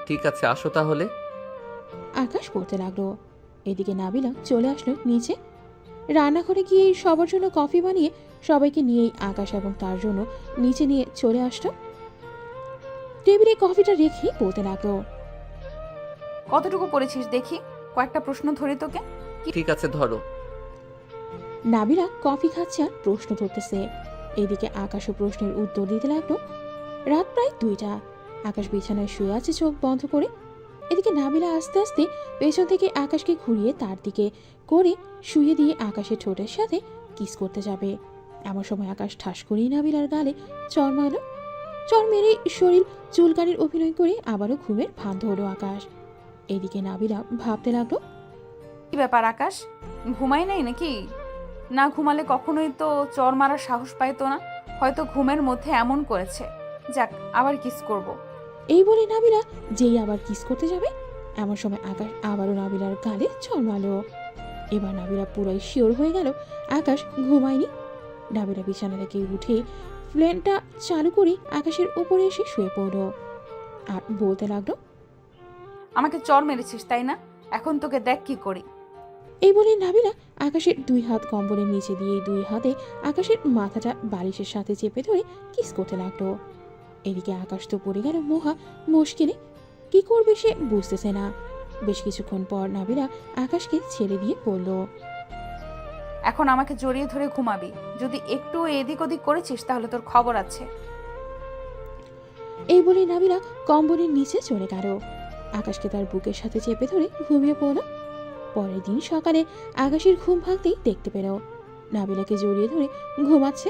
A: ঠিক আছে, আসো তাহলে।
C: আকাশ পড়তে লাগলো। এদিকে নাবিলা চলে আসলো নিচে। রান্নাঘরে গিয়ে সবার জন্য কফি বানিয়ে সবাইকে নিয়েই আকাশ এবং তার জন্য নিচে নিয়ে চলে আসতো। টেবিলে কফিটা রেখেই বলতে লাগলো,
B: কতটুকু পড়েছিস দেখি, কয়েকটা প্রশ্ন ধরি তোকে।
A: ঠিক আছে ধরো।
C: নাবিলা কফি খাচ্ছে আর প্রশ্ন ধরতেছে। এদিকে আকাশও প্রশ্নের উত্তর দিতে লাগলো। রাত প্রায় 2টা। আকাশ বিছানায় শুয়ে আছে চোখ বন্ধ করে। এদিকে নাবিলা আস্তে আস্তে পেছন থেকে আকাশকে ঘুরিয়ে তার দিকে করে শুয়ে দিয়ে আকাশের ঠোঁটের সাথে কিস করতে যাবে। এমন সময় আকাশ ঠাস করেই নাবিলার গালে চর মারল। চর মেরে শরীর চুলকানির অভিনয় করে আবারও ঘুমের ভান ধরল আকাশ। এদিকে নাবিলা ভাবতে লাগলো,
B: কি ব্যাপার আকাশ, ঘুমাই নাই নাকি? না ঘুমালে কখনোই তো চর মারার সাহস পাইতো না, হয়তো ঘুমের মধ্যে এমন করেছে। যাক, আবার কিস করব।
C: এই বলে নাবিলা যেই আবার কিস করতে যাবে, এমন সময় আকাশ আবারও নাবিলার গালে চর মারল। এবার নাবিলা পুরাই শিওর হয়ে গেল আকাশ ঘুমায়নি। নাবিলা বিছানা থেকে উঠে ফ্যানটা চালু করে আকাশের উপরে এসে শুয়ে পড়ল আর বলতে লাগলো,
B: আমাকে চর মেরেছিস তাই না? এখন তোকে দেখ কি করি।
C: এই বলে নাবিলা আকাশের 2 হাত কম্বলের নিচে দিয়ে 2 হাতে আকাশের মাথাটা বালিশের সাথে চেপে ধরে কিস করতে লাগলো। এদিকে আকাশ তো পড়ে গেল মহা মুশকিলে। কি করবে সে বুঝতেছে না। বেশ কিছুক্ষণ পর নাবিলা আকাশকে ছেড়ে দিয়ে বলল,
B: এখন আমাকে জড়িয়ে ধরে ঘুমাবি। যদি একটু এদিক ওদিক করেছিস তাহলে তোর খবর আছে।
C: এই বলে নাবিলা কম্বলের নিচে চলে গেল। আকাশকে তার বুকের সাথে চেপে ধরে ঘুমিয়ে পড়ল। পরের দিন সকালে আকাশের ঘুম ভাঙতেই দেখতে পেল নাবিলাকে জড়িয়ে ধরে ঘুমাচ্ছে।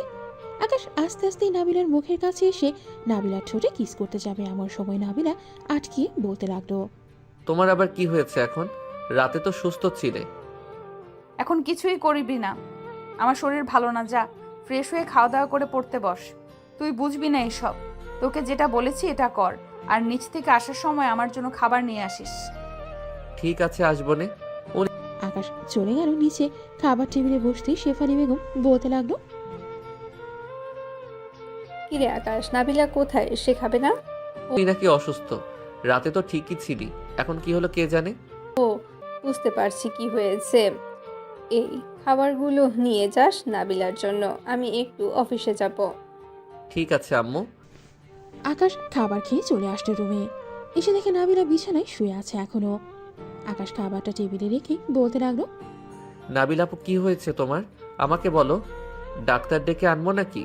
C: আকাশ আস্তে আস্তে নাবিলার মুখের কাছে এসে নাবিলার ঠোঁটে কিস করতে যাবে, এমন সময় নাবিলা আটকিয়ে বলতে লাগলো,
A: তোমার আবার কি হয়েছে এখন? রাতে তো সুস্থ ছিলে।
B: এখন কিছুই করবি না, আমার শরীর ভালো না। যা ফ্রেশ হয়ে খাওয়া দাওয়া করে পড়তে বস। তুই বুঝবি না এসব। তোকে যেটা বলেছি এটা কর, আর নিচ থেকে আসার সময় আমার জন্য খাবার নিয়ে আসিস।
A: ঠিক আছে, আসবো নে।
C: আকাশ চলে গেল নিচে। খাবার টেবিলে বসতেই শেফালি বেগম বলতে লাগলো,
D: কিরে আকাশ, নাবিলা কোথায়? সে খাবে না?
A: তুই নাকি অসুস্থ? রাতে তো ঠিকই ছিলি, এখন কি হলো কে জানে।
D: বুঝতে পারছি কি হয়েছে। এই খাবারগুলো নিয়ে যাস নাবিলার জন্য, আমি একটু অফিসে যাব।
A: ঠিক আছে আম্মু।
C: আকাশ খাবার খেয়ে চলে আসলো রুমে। এসে দেখে নাবিলা বিছানায় শুয়ে আছে এখনো। আকাশ খাবারটা টেবিলে রেখে বলতে লাগলো,
A: নাবিল আপু কি হয়েছে তোমার? আমাকে বলো, ডাক্তার ডেকে আনবো নাকি?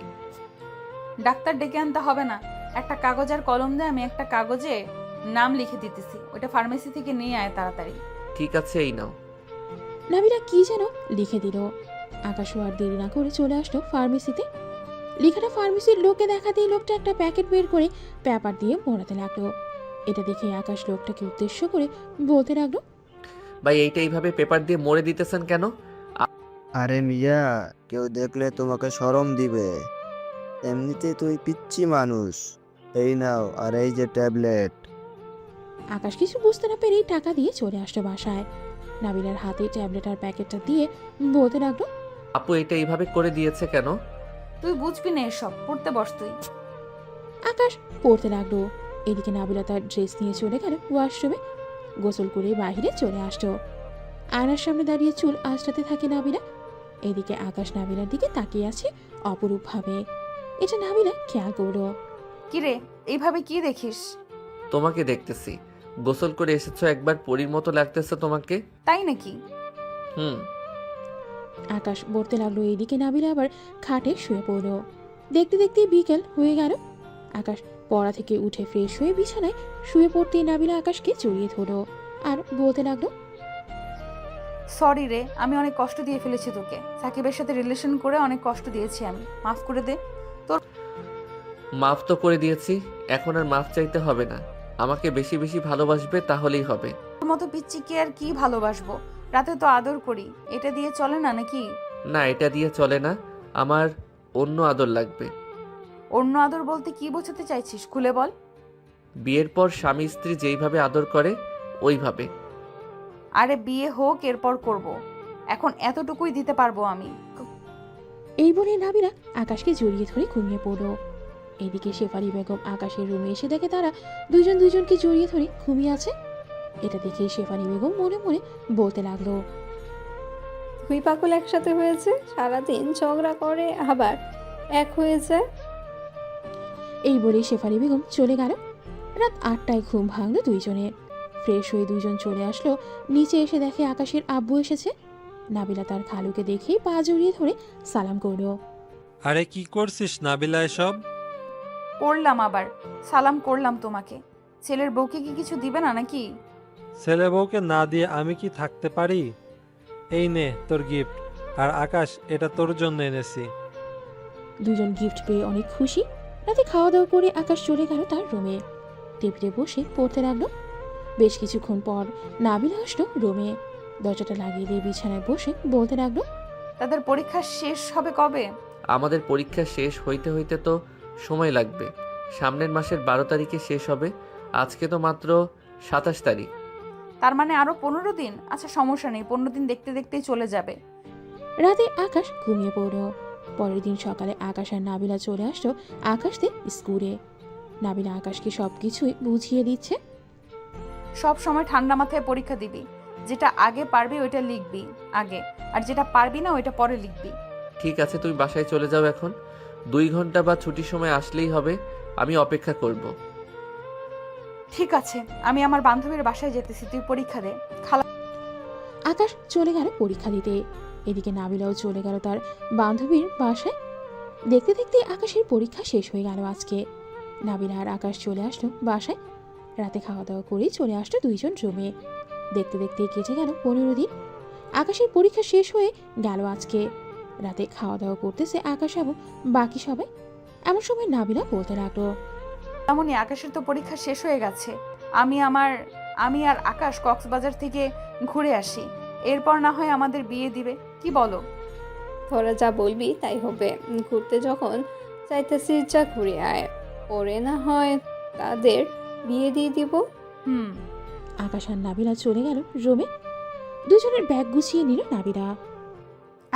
B: ডাক্তার ডেকে আনতে হবে না। একটা কাগজ আর কলম দিয়ে আমি একটা কাগজে নাম লিখে দিতেছি, ওইটা ফার্মেসি থেকে নিয়ে আয় তাড়াতাড়ি।
A: ঠিক আছে, এই নাও।
C: নাবিলা কি যেন লিখে দিল। আকাশও আর দেরি না করে চলে আসলো ফার্মেসিতে। লেখাটা ফার্মেসির লোককে দেখাতেই লোকটা একটা প্যাকেট বের করে পেপার দিয়ে মোড়াতে লাগলো। এটা দেখে আকাশ লোকটাকে উদ্দেশ্য করে বলতে লাগলো,
A: ভাই এইটা এইভাবে পেপার দিয়ে মুড়ে দিতেছেন কেন?
K: আরে মিয়া, কেউ দেখলে তোমাকে শরম দিবে। এমনিতে তুই পিচ্ছি মানুষ। এই নাও, আর এই যে ট্যাবলেট।
C: আকাশ কিছু বুঝতে না পেরেই টাকা দিয়ে চলে আসলো বাসায়। নাবিলার হাতে ট্যাবলেট আর প্যাকেটটা দিয়ে বলতে লাগলো,
A: আপু এটা এইভাবে করে দিয়েছে কেন?
B: তুই বুঝবি না এসব, পড়তে বস তুই।
C: আকাশ পড়তে লাগলো। এদিকে নাবিলা তার ড্রেস নিয়ে চলে গেল ওয়াশরুমে। গোসল করে বাইরে চলে আসলো। আয়নার সামনে দাঁড়িয়ে চুল আঁচড়াতে থাকে নাবিলা। এদিকে আকাশ নাবিলার দিকে তাকিয়ে আছে অপরূপ ভাবে। এটা নাবিলা খেয়াল করলো।
B: কিরে, এইভাবে কি দেখিস?
A: তোমাকে দেখতেছি। গোসল করে এসেছো, একবার পরীর মতো লাগতেছে তোমাকে।
B: তাই নাকি?
A: হুম।
C: আকাশ বলতে লাগলো। এইদিকে নাবিলা আবার খাটে শুয়ে পড়লো। দেখতে দেখতে বিকেল হয়ে গেল। আকাশ পড়া থেকে উঠে ফ্রেশ হয়ে বিছানায় শুয়ে পড়তেই নাবিলা আকাশকে জড়িয়ে ধরলো আর বলতে লাগলো,
B: সরি রে, আমি অনেক কষ্ট দিয়ে ফেলেছি তোকে। সাকিবের সাথে রিলেশন করে অনেক কষ্ট দিয়েছি আমি, মাফ করে দে।
A: মাফ তো করে দিয়েছি, এখন আর মাফ চাইতে হবে না। আমাকে বেশি বেশি ভালোবাসবে, তাহলেই হবে।
B: তোর মতো পিচ্চিকে আর কি ভালোবাসবো? রাতে তো আদর করি, এটা দিয়ে চলে না নাকি?
A: না, এটা দিয়ে চলে না, আমার অন্য আদর লাগবে।
B: অন্য আদর বলতে কি বোঝাতে চাইছিস, খুলে বল।
A: বিয়ের পর স্বামী স্ত্রী যেইভাবে আদর করে ওইভাবে।
B: আরে বিয়ে হোক, এরপর করব। এখন এতটুকুই দিতে পারবো আমি।
C: এই বলে নাবিলা আকাশকে জড়িয়ে ধরে ঘুমিয়ে পড়লো। এদিকে শেফালি বেগম আকাশের রুমে এসে দেখে তারা দুজনকে জড়িয়ে ধরে ঘুমিয়ে আছে। এটা দেখে শেফালি বেগম মনে মনে বলতে লাগলো,
D: দুই পাগল একসাথে হয়েছে, সারাদিন ঝগড়া করে আবার এক হয়ে যায়।
C: এই বলেই শেফালি বেগম চলে গেল। রাত 8টায় ঘুম ভাঙলো দুইজনের। ফ্রেশ হয়ে দুইজন চলে আসলো। নিচে এসে দেখে আকাশের আব্বু এসেছে। নাবিলা তার খালুকে দেখেই পা জড়িয়ে ধরে সালাম করলো।
J: আরে কি করছিস নাবিলা এসব?
B: করলাম আবার, সালাম করলাম তোমাকে। ছেলের বউকে কি কিছু দিবে না নাকি?
J: ছেলে বউকে না দিয়ে আমি কি থাকতে পারি? এই নে তোর গিফট। আর আকাশ, এটা তোর জন্য এনেছি।
C: দুজন গিফট পেয়ে অনেক খুশি। রাতে খাওয়া দাওয়া করে আকাশ চলে গেল তার রুমে। টেবিলে বসে পড়তে লাগলো। বেশ কিছুক্ষণ পর নাবিলা আসলো রুমে। দরজাটা লাগিয়ে দিয়ে বিছানায় বসে বলতে লাগলো,
B: তাদের পরীক্ষা শেষ হবে কবে?
A: আমাদের পরীক্ষা শেষ হইতে হইতে তো সময় লাগবে। সামনের মাসের 12 তারিখে শেষ হবে। আজকে তো মাত্র 27 তারিখ।
B: তার মানে আরো 15 দিন। আচ্ছা সমস্যা নেই, 15 দিন দেখতে দেখতেই চলে যাবে।
C: রাতে আকাশ ঘুমিয়ে পড়ল। পরের দিন সকালে আকাশ আর নাবিলা চলে আসলো আকাশদের স্কুলে। নাবিলা আকাশকে সবকিছুই বুঝিয়ে দিচ্ছে।
B: সব সময় ঠান্ডা মাথায় পরীক্ষা দিবি। যেটা আগে পারবি ওইটা লিখবি আগে, আর যেটা পারবি না ওইটা পরে লিখবি।
A: ঠিক আছে, তুমি বাসায় চলে যাও এখন। 2 ঘন্টা বা ছুটির সময় আসলেই হবে। আমি অপেক্ষা করব।
B: ঠিক আছে, আমি আমার বান্ধবীর বাসায় যেতেছি, তুই পরীক্ষা দে।
C: আকাশ চলে গেল পরীক্ষা দিতে। এদিকে নাবিলাও চলে গেল তার বান্ধবীর বাসায়। দেখতে দেখতে আকাশের পরীক্ষা শেষ হয়ে গেল আজকে। নাবিলা আর আকাশ চলে আসলো বাসায়। রাতে খাওয়া দাওয়া করেই চলে আসলো দুইজন রুমে। দেখতে দেখতে কেটে গেল 15 দিন। আকাশের পরীক্ষা শেষ হয়ে গেল আজকে। রাতে খাওয়া দাওয়া করতেছে আকাশ এবং বাকি সবাই। এমন সময় নাবিলা বলতে লাগলো,
B: তেমনই আকাশের তো পরীক্ষা শেষ হয়ে গেছে। আমি আর আকাশ কক্সবাজার থেকে ঘুরে আসি, এরপর না হয় আমাদের বিয়ে দিবে, কি বলো?
D: তোরা যা বলবি তাই হবে। ঘুরতে যখন চাইতেছিস যা ঘুরে আয়, পরে না হয় তাদের বিয়ে দিয়ে দিব।
C: আকাশ আর নাবিলা চলে গেল রুমে। দুজনের ব্যাগ গুছিয়ে নিল নাবিলা।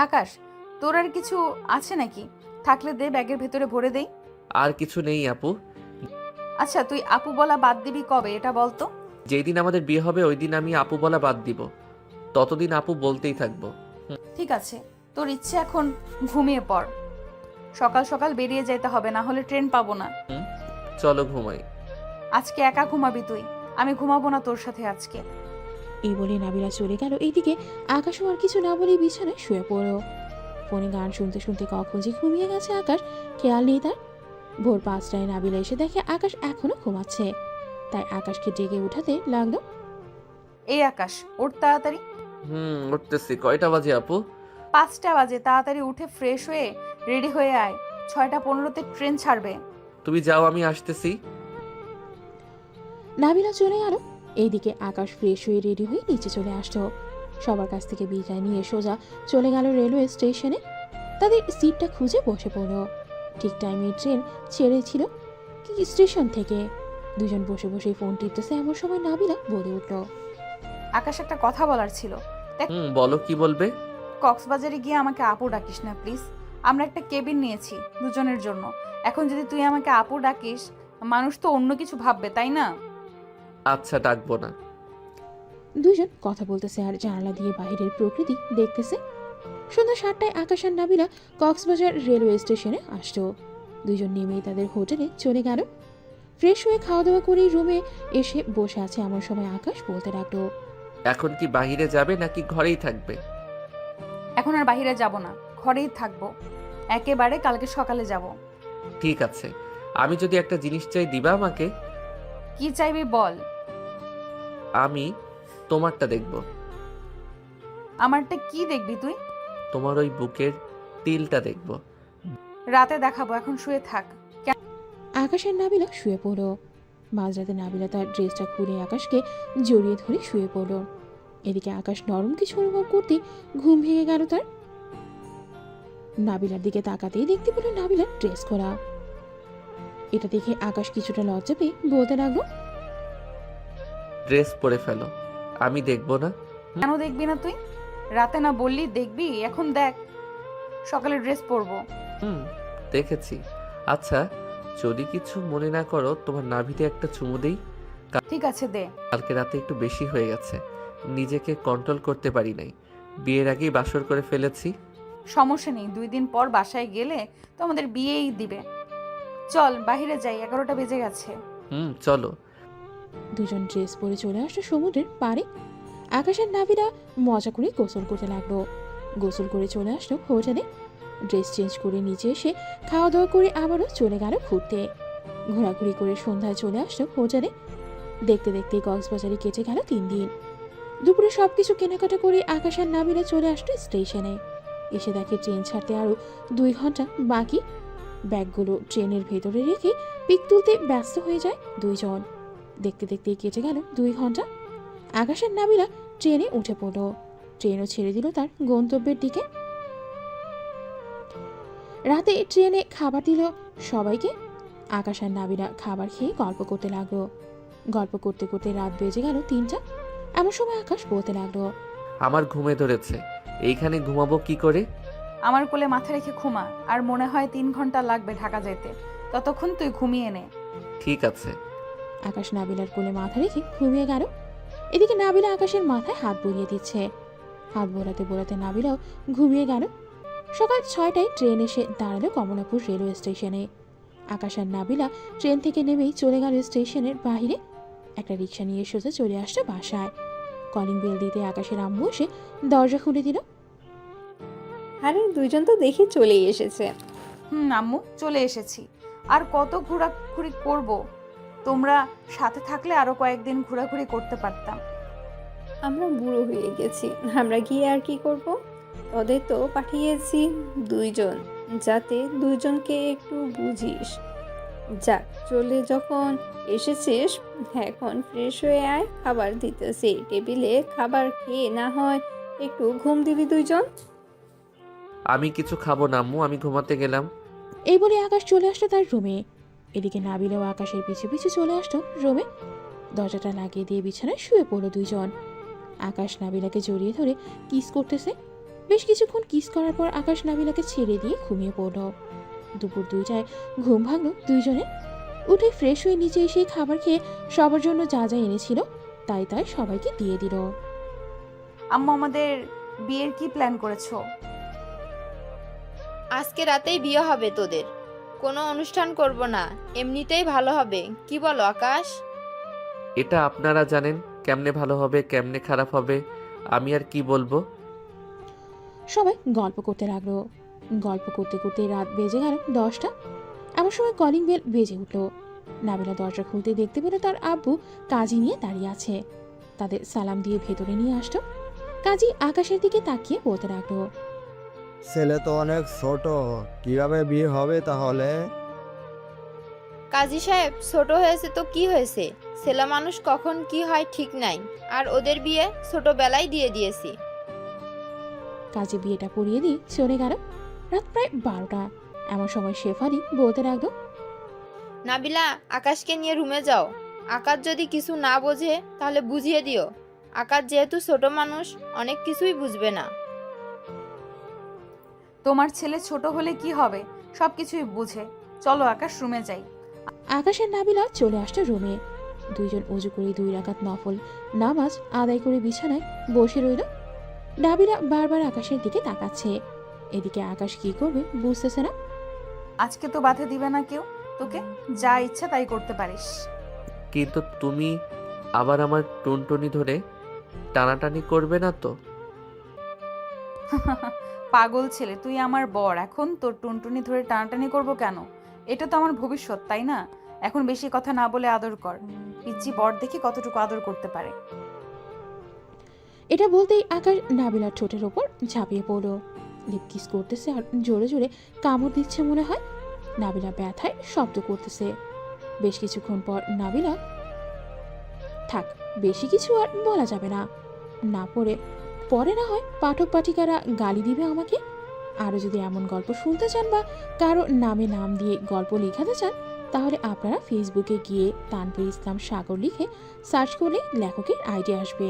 B: আকাশ, তোর আর কিছু আছে নাকি? থাকলে দে, ব্যাগের ভেতরে ভরে দেই।
A: আর কিছু নেই আপু।
B: আচ্ছা তুই আপু বলা বাদ দিবি কবে এটা বলতো?
A: যেই দিন আমাদের বিয়ে হবে ওই দিন আমি আপু বলা বাদ দিব। ততদিন আপু বলতেই থাকবো।
B: ঠিক আছে, তোর ইচ্ছে, এখন ঘুমিয়ে পড়। সকাল সকাল বেরিয়ে যেতে হবে, না হলে ট্রেন পাবো না।
A: চলো ঘুমাই।
B: আজকে একা ঘুমাবি তুই, আমি ঘুমাবো না তোর সাথে আজকে।
C: এই বলে নাবিলা চলে গেল। এইদিকে আকাশও আর কিছু না বলে বিছানায় শুয়ে পড়ল। ফোনে গান শুনতে শুনতে কখন যে ঘুমিয়ে গেছে আকাশ খেয়াল নেই তার। ভোর 5টায় নাবিলা এসে দেখে আকাশ এখনো ঘুমাচ্ছে। তাই আকাশকে ডেকে উঠাতে লাগলো।
B: এই আকাশ, ওঠ তাড়াতাড়ি।
A: উঠতেছি। কয়টা বাজে আপু?
B: 5টা বাজে, তাড়াতাড়ি উঠে ফ্রেশ হয়ে রেডি হয়ে আয়। 6টা 15তে ট্রেন ছাড়বে।
A: তুমি যাও, আমি আসতেছি।
C: নাবিলা চলে গেল। এইদিকে আকাশ ফ্রেশ হয়ে রেডি হয়ে নিচে চলে আসলো। সবার কাছ থেকে বিদায় নিয়ে সোজা চলে গেল রেলওয়ে স্টেশনে। তাদের সিটটা খুঁজে বসে পড়ল। ঠিক টাইমে ট্রেন ছেড়েছিল কি স্টেশন থেকে। দুজন বসে বসে ফোন টিপতেছে। এমন সময় নাবিলা বলে উঠল,
B: আকাশ, একটা কথা বলার ছিল।
A: বলো, কি বলবে?
B: কক্সবাজারে গিয়ে আমাকে আপু ডাকিস না প্লিজ। আমরা একটা কেবিন নিয়েছি দুজনের জন্য। এখন যদি তুই আমাকে আপু ডাকিস, মানুষ তো অন্য কিছু ভাববে, তাই না?
A: আচ্ছা, ডাকবো না।
C: দুজন কথা বলতেছে আর জানালা দিয়ে বাইরের প্রকৃতি দেখতেছে। সন্ধ্যা 7টায় আকাশ আর নাবিলা কক্সবাজার রেলওয়ে স্টেশনে আসলো। দুজন নেমেই তাদের হোটেলে চলে গেল। ফ্রেশ হয়ে খাওয়া দাওয়া করে রুমে এসে বসে আছে। এমন সময় আকাশ বলতে লাগলো,
A: এখন কি বাইরে যাবে নাকি ঘরেই থাকবে?
B: এখন আর বাইরে যাব না, ঘরেই থাকবো। একেবারে কালকে সকালে যাব।
A: ঠিক আছে। আমি যদি একটা জিনিস চাই দিবা আমাকে?
B: কি চাইবি বল।
A: আমি তোমারটা দেখব।
B: আমারটা কি দেখবি তুই?
A: তোমার ওই বুকের তিলটা দেখব।
B: রাতে দেখাবো, এখন শুয়ে থাক।
C: আকাশ আর নাবিলা শুয়ে পড়ল। মাঝরাতে নাবিলা তার ড্রেসটা খুলে আকাশকে জড়িয়ে ধরে শুয়ে পড়ল। এদিকে আকাশ নরম কিছু অনুভব করতে ঘুম ভেঙে গেল তার। নাবিলার দিকে তাকাতেই দেখতে পেল নাবিলার ড্রেস খোলা। এটা দেখে আকাশ কিছুটা লজ্জা পেয়ে বলতে লাগলো,
A: ড্রেস পরে ফেলো, আমি দেখব না।
B: কেন দেখবি না তুই? রাতে না বললি দেখবি, এখন দেখ। সকালে ড্রেস পরবো।
A: দেখেছি। আচ্ছা, যদি কিছু মনে না করো, তোমার নাভিতে একটা চুমু দেই।
B: ঠিক আছে, দে।
A: কালকে রাতে একটু বেশি হয়ে গেছে, নিজেকে কন্ট্রোল করতে পারি নাই, বিয়ের আগেই বাসর করে ফেলেছি।
B: সমস্যা নেই, 2 দিন পর বাসায় গেলে তো আমাদের বিয়েই দিবে। চল বাইরে যাই, 11টা বেজে গেছে।
A: চলো।
C: দুজন ড্রেস পরে চলে আসলো সমুদ্রের পাড়ে। আকাশ আর নাবিলা মজা করে গোসল করতে লাগলো। গোসল করে চলে আসলো হোটেলে। ড্রেস চেঞ্জ করে নিচে এসে খাওয়া দাওয়া করে আবারও চলে গেল ঘুরতে। ঘোরাঘুরি করে সন্ধ্যায় চলে আসলো হোটেলে। দেখতে দেখতে কক্সবাজারে কেটে গেল 3 দিন। দুপুরে সবকিছু কেনাকাটা করে আকাশ আর নাবিলা চলে আসলো স্টেশনে। এসে দেখে ট্রেন ছাড়তে আরো 2 ঘন্টা বাকি। ব্যাগগুলো ট্রেনের ভেতরে রেখে পিক তুলতে ব্যস্ত হয়ে যায় দুইজন। দেখতে দেখতে কেটে গেল 2 ঘন্টা। আকাশ আর নাবিলা ট্রেনে উঠে পড়ল। ট্রেনও ছেড়ে দিল তার গন্তব্যের দিকে। রাতে ট্রেনে খাবার দিল সবাইকে। আকাশ আর নাবিলা খাবার খেয়ে গল্প করতে লাগলো। গল্প করতে করতে রাত বেজে গেল 3টা। এমন সময় আকাশ বলতে লাগলো,
A: আমার ঘুমে ধরেছে, এইখানে ঘুমাবো কি করে?
B: আমার কোলে মাথা রেখে ঘুমা, আর মনে হয় 3 ঘন্টা লাগবে ঢাকা যেতে, ততক্ষণ তুই ঘুমিয়ে নে।
A: ঠিক আছে।
C: আকাশ নাবিলার কোলে মাথা রেখে ঘুমিয়ে গেল। এদিকে নাবিলা আকাশের মাথায় হাত বুলিয়ে দিচ্ছে। হাত বোলাতে বোলাতে নাবিলাও ঘুমিয়ে গেল। সকাল 6টায় ট্রেন এসে দাঁড়ালো কমলাপুর রেলওয়ে স্টেশনে। আকাশ আর নাবিলা ট্রেন থেকে নেমেই চলে গেল স্টেশনের বাইরে। একটা রিক্সা নিয়ে সোজা চলে আসলো বাসায়। কলিং বেল দিতে আকাশের আম্মু এসে দরজা খুলে দিল।
D: আরে দুইজন তো দেখি চলেই এসেছে।
B: আম্মু চলে এসেছি। আর কত ঘোরাঘুরি করব? তোমরা সাথে থাকলে আরো কয়েকদিন ঘোরাঘুরি করতে পারতাম।
D: আমরা বুড়ো হয়ে গেছি, আমরা গিয়ে আর কি করব? ওদের তো পাঠিয়েছি 2 জন, যাতে 2 জনকে একটু বুঝিস। যাক, চলে যখন এসেছিস এখন ফ্রেশ হয়ে আয়, খাবার দিতেছি টেবিলে। খাবার খেয়ে না হয় একটু ঘুম দিবি 2 জন।
A: আমি কিছু খাবো না আম্মু, আমি ঘুমাতে গেলাম।
C: এই বলে আকাশ চলে আসলো তার রুমে। এদিকে নাবিলাও আকাশের পিছু পিছু চলে আসলো রুমে। দরজাটা লাগিয়ে দিয়ে বিছানায় শুয়ে পড়লো 2 জন। আকাশ নাবিলাকে জড়িয়ে ধরে কিস করতেছে। বেশ কিছুক্ষণ কিস করার পর আকাশ নাবিলাকে ছেড়ে দিয়ে ঘুমিয়ে পড়ল। দুপুর 2টায় ঘুম ভাঙলো 2 জনের। উঠে ফ্রেশ হয়ে নিচে এসে খাবার খেয়ে সবার জন্য যা যা এনেছিল তাই তাই সবাইকে দিয়ে দিল।
B: আম্মু, আমাদের বিয়ের কি প্ল্যান করেছো?
G: আজকে রাতেই বিয়ে হবে তোদের, কোনো অনুষ্ঠান করব না, এমনিতেই ভালো হবে, কি বলো আকাশ?
A: এটা আপনারা জানেন কেমনে ভালো হবে কেমনে খারাপ হবে, আমি আর কি বলবো।
C: সবাই গল্প করতে লাগলো। গল্প করতে করতে রাত বেজে গেল 10টা। এমন সময় কলিং বেল বেজে উঠল। নাবিলা দরজা খুলতে দেখতে পেল তার আব্বু কাজী নিয়ে দাঁড়িয়ে আছে। তাদের সালাম দিয়ে ভেতরে নিয়ে আসলো। কাজী আকাশের দিকে তাকিয়ে বলতে লাগলো,
K: ছেলে তো অনেক ছোট, কিভাবে বিয়ে হবে তাহলে?
G: কাজী সাহেব, ছোট হয়েছে তো কি হয়েছে, ছেলে মানুষ কখন কি হয় ঠিক নাই, আর ওদের বিয়ে ছোটবেলায় দিয়ে দিয়েছি।
C: কাজী বিয়েটা পড়িয়ে দিয়ে চলে গেল। রাত প্রায় 12টা। এমন সময় শেফালি বলতে লাগলো,
G: নাবিলা, আকাশকে নিয়ে রুমে যাও, আকাশ যদি কিছু না বোঝে তাহলে বুঝিয়ে দিও। আকাশ যেহেতু ছোট মানুষ অনেক কিছুই বুঝবে না।
B: তোমার ছেলে ছোট হলে কি হবে, সবকিছুই বুঝে। চলো আকাশ, রুমে যাই।
C: আকাশ আর নাবিলা চলে আসলো রুমে। 2 জন উজু করে 2 রাকাত নফল নামাজ আদায় করে বিছানায় বসে রইল। নাবিলা বারবার আকাশের দিকে তাকাচ্ছে। এদিকে আকাশ কি করবে বুঝতেছে না।
B: আজকে তো বাধা দিবে না কেউ তোকে, যা ইচ্ছা তাই করতে পারিস।
A: কিন্তু তুমি আবার আমার টুনটুনি ধরে টানাটানি করবে না তো?
B: পাগল ছেলে, তুই আমার বর, এখন তোর টুনটুনি ধরে টানাটানি করব কেন? এটা তো আমার ভবিষ্যৎ, তাই না? এখন বেশি কথা না বলে আদর কর। পিচ্চি বর দেখি কতটুকু আদর করতে পারে।
C: এটা বলতেই আকাশ নাবিলার ঠোঁটের ওপর ঝাঁপিয়ে পড়ল। লিপ কিস করতেছে আর জোরে জোরে কামড় দিচ্ছে মনে হয়। নাবিলা ব্যথায় শব্দ করতেছে। বেশ কিছুক্ষণ পর নাবিলা, থাক, বেশি কিছু আর বলা যাবে না, না পরে না হয় পাঠক পাঠিকারা গালি দিবে আমাকে। আরও যদি এমন গল্প শুনতে চান বা কারো নামে নাম দিয়ে গল্প লেখাতে চান তাহলে আপনারা ফেসবুকে গিয়ে তানভীর ইসলাম সাগর লিখে সার্চ করলে লেখকের আইডি আসবে।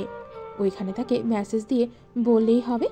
C: ওইখানে তাকে মেসেজ দিয়ে বললেই হবে।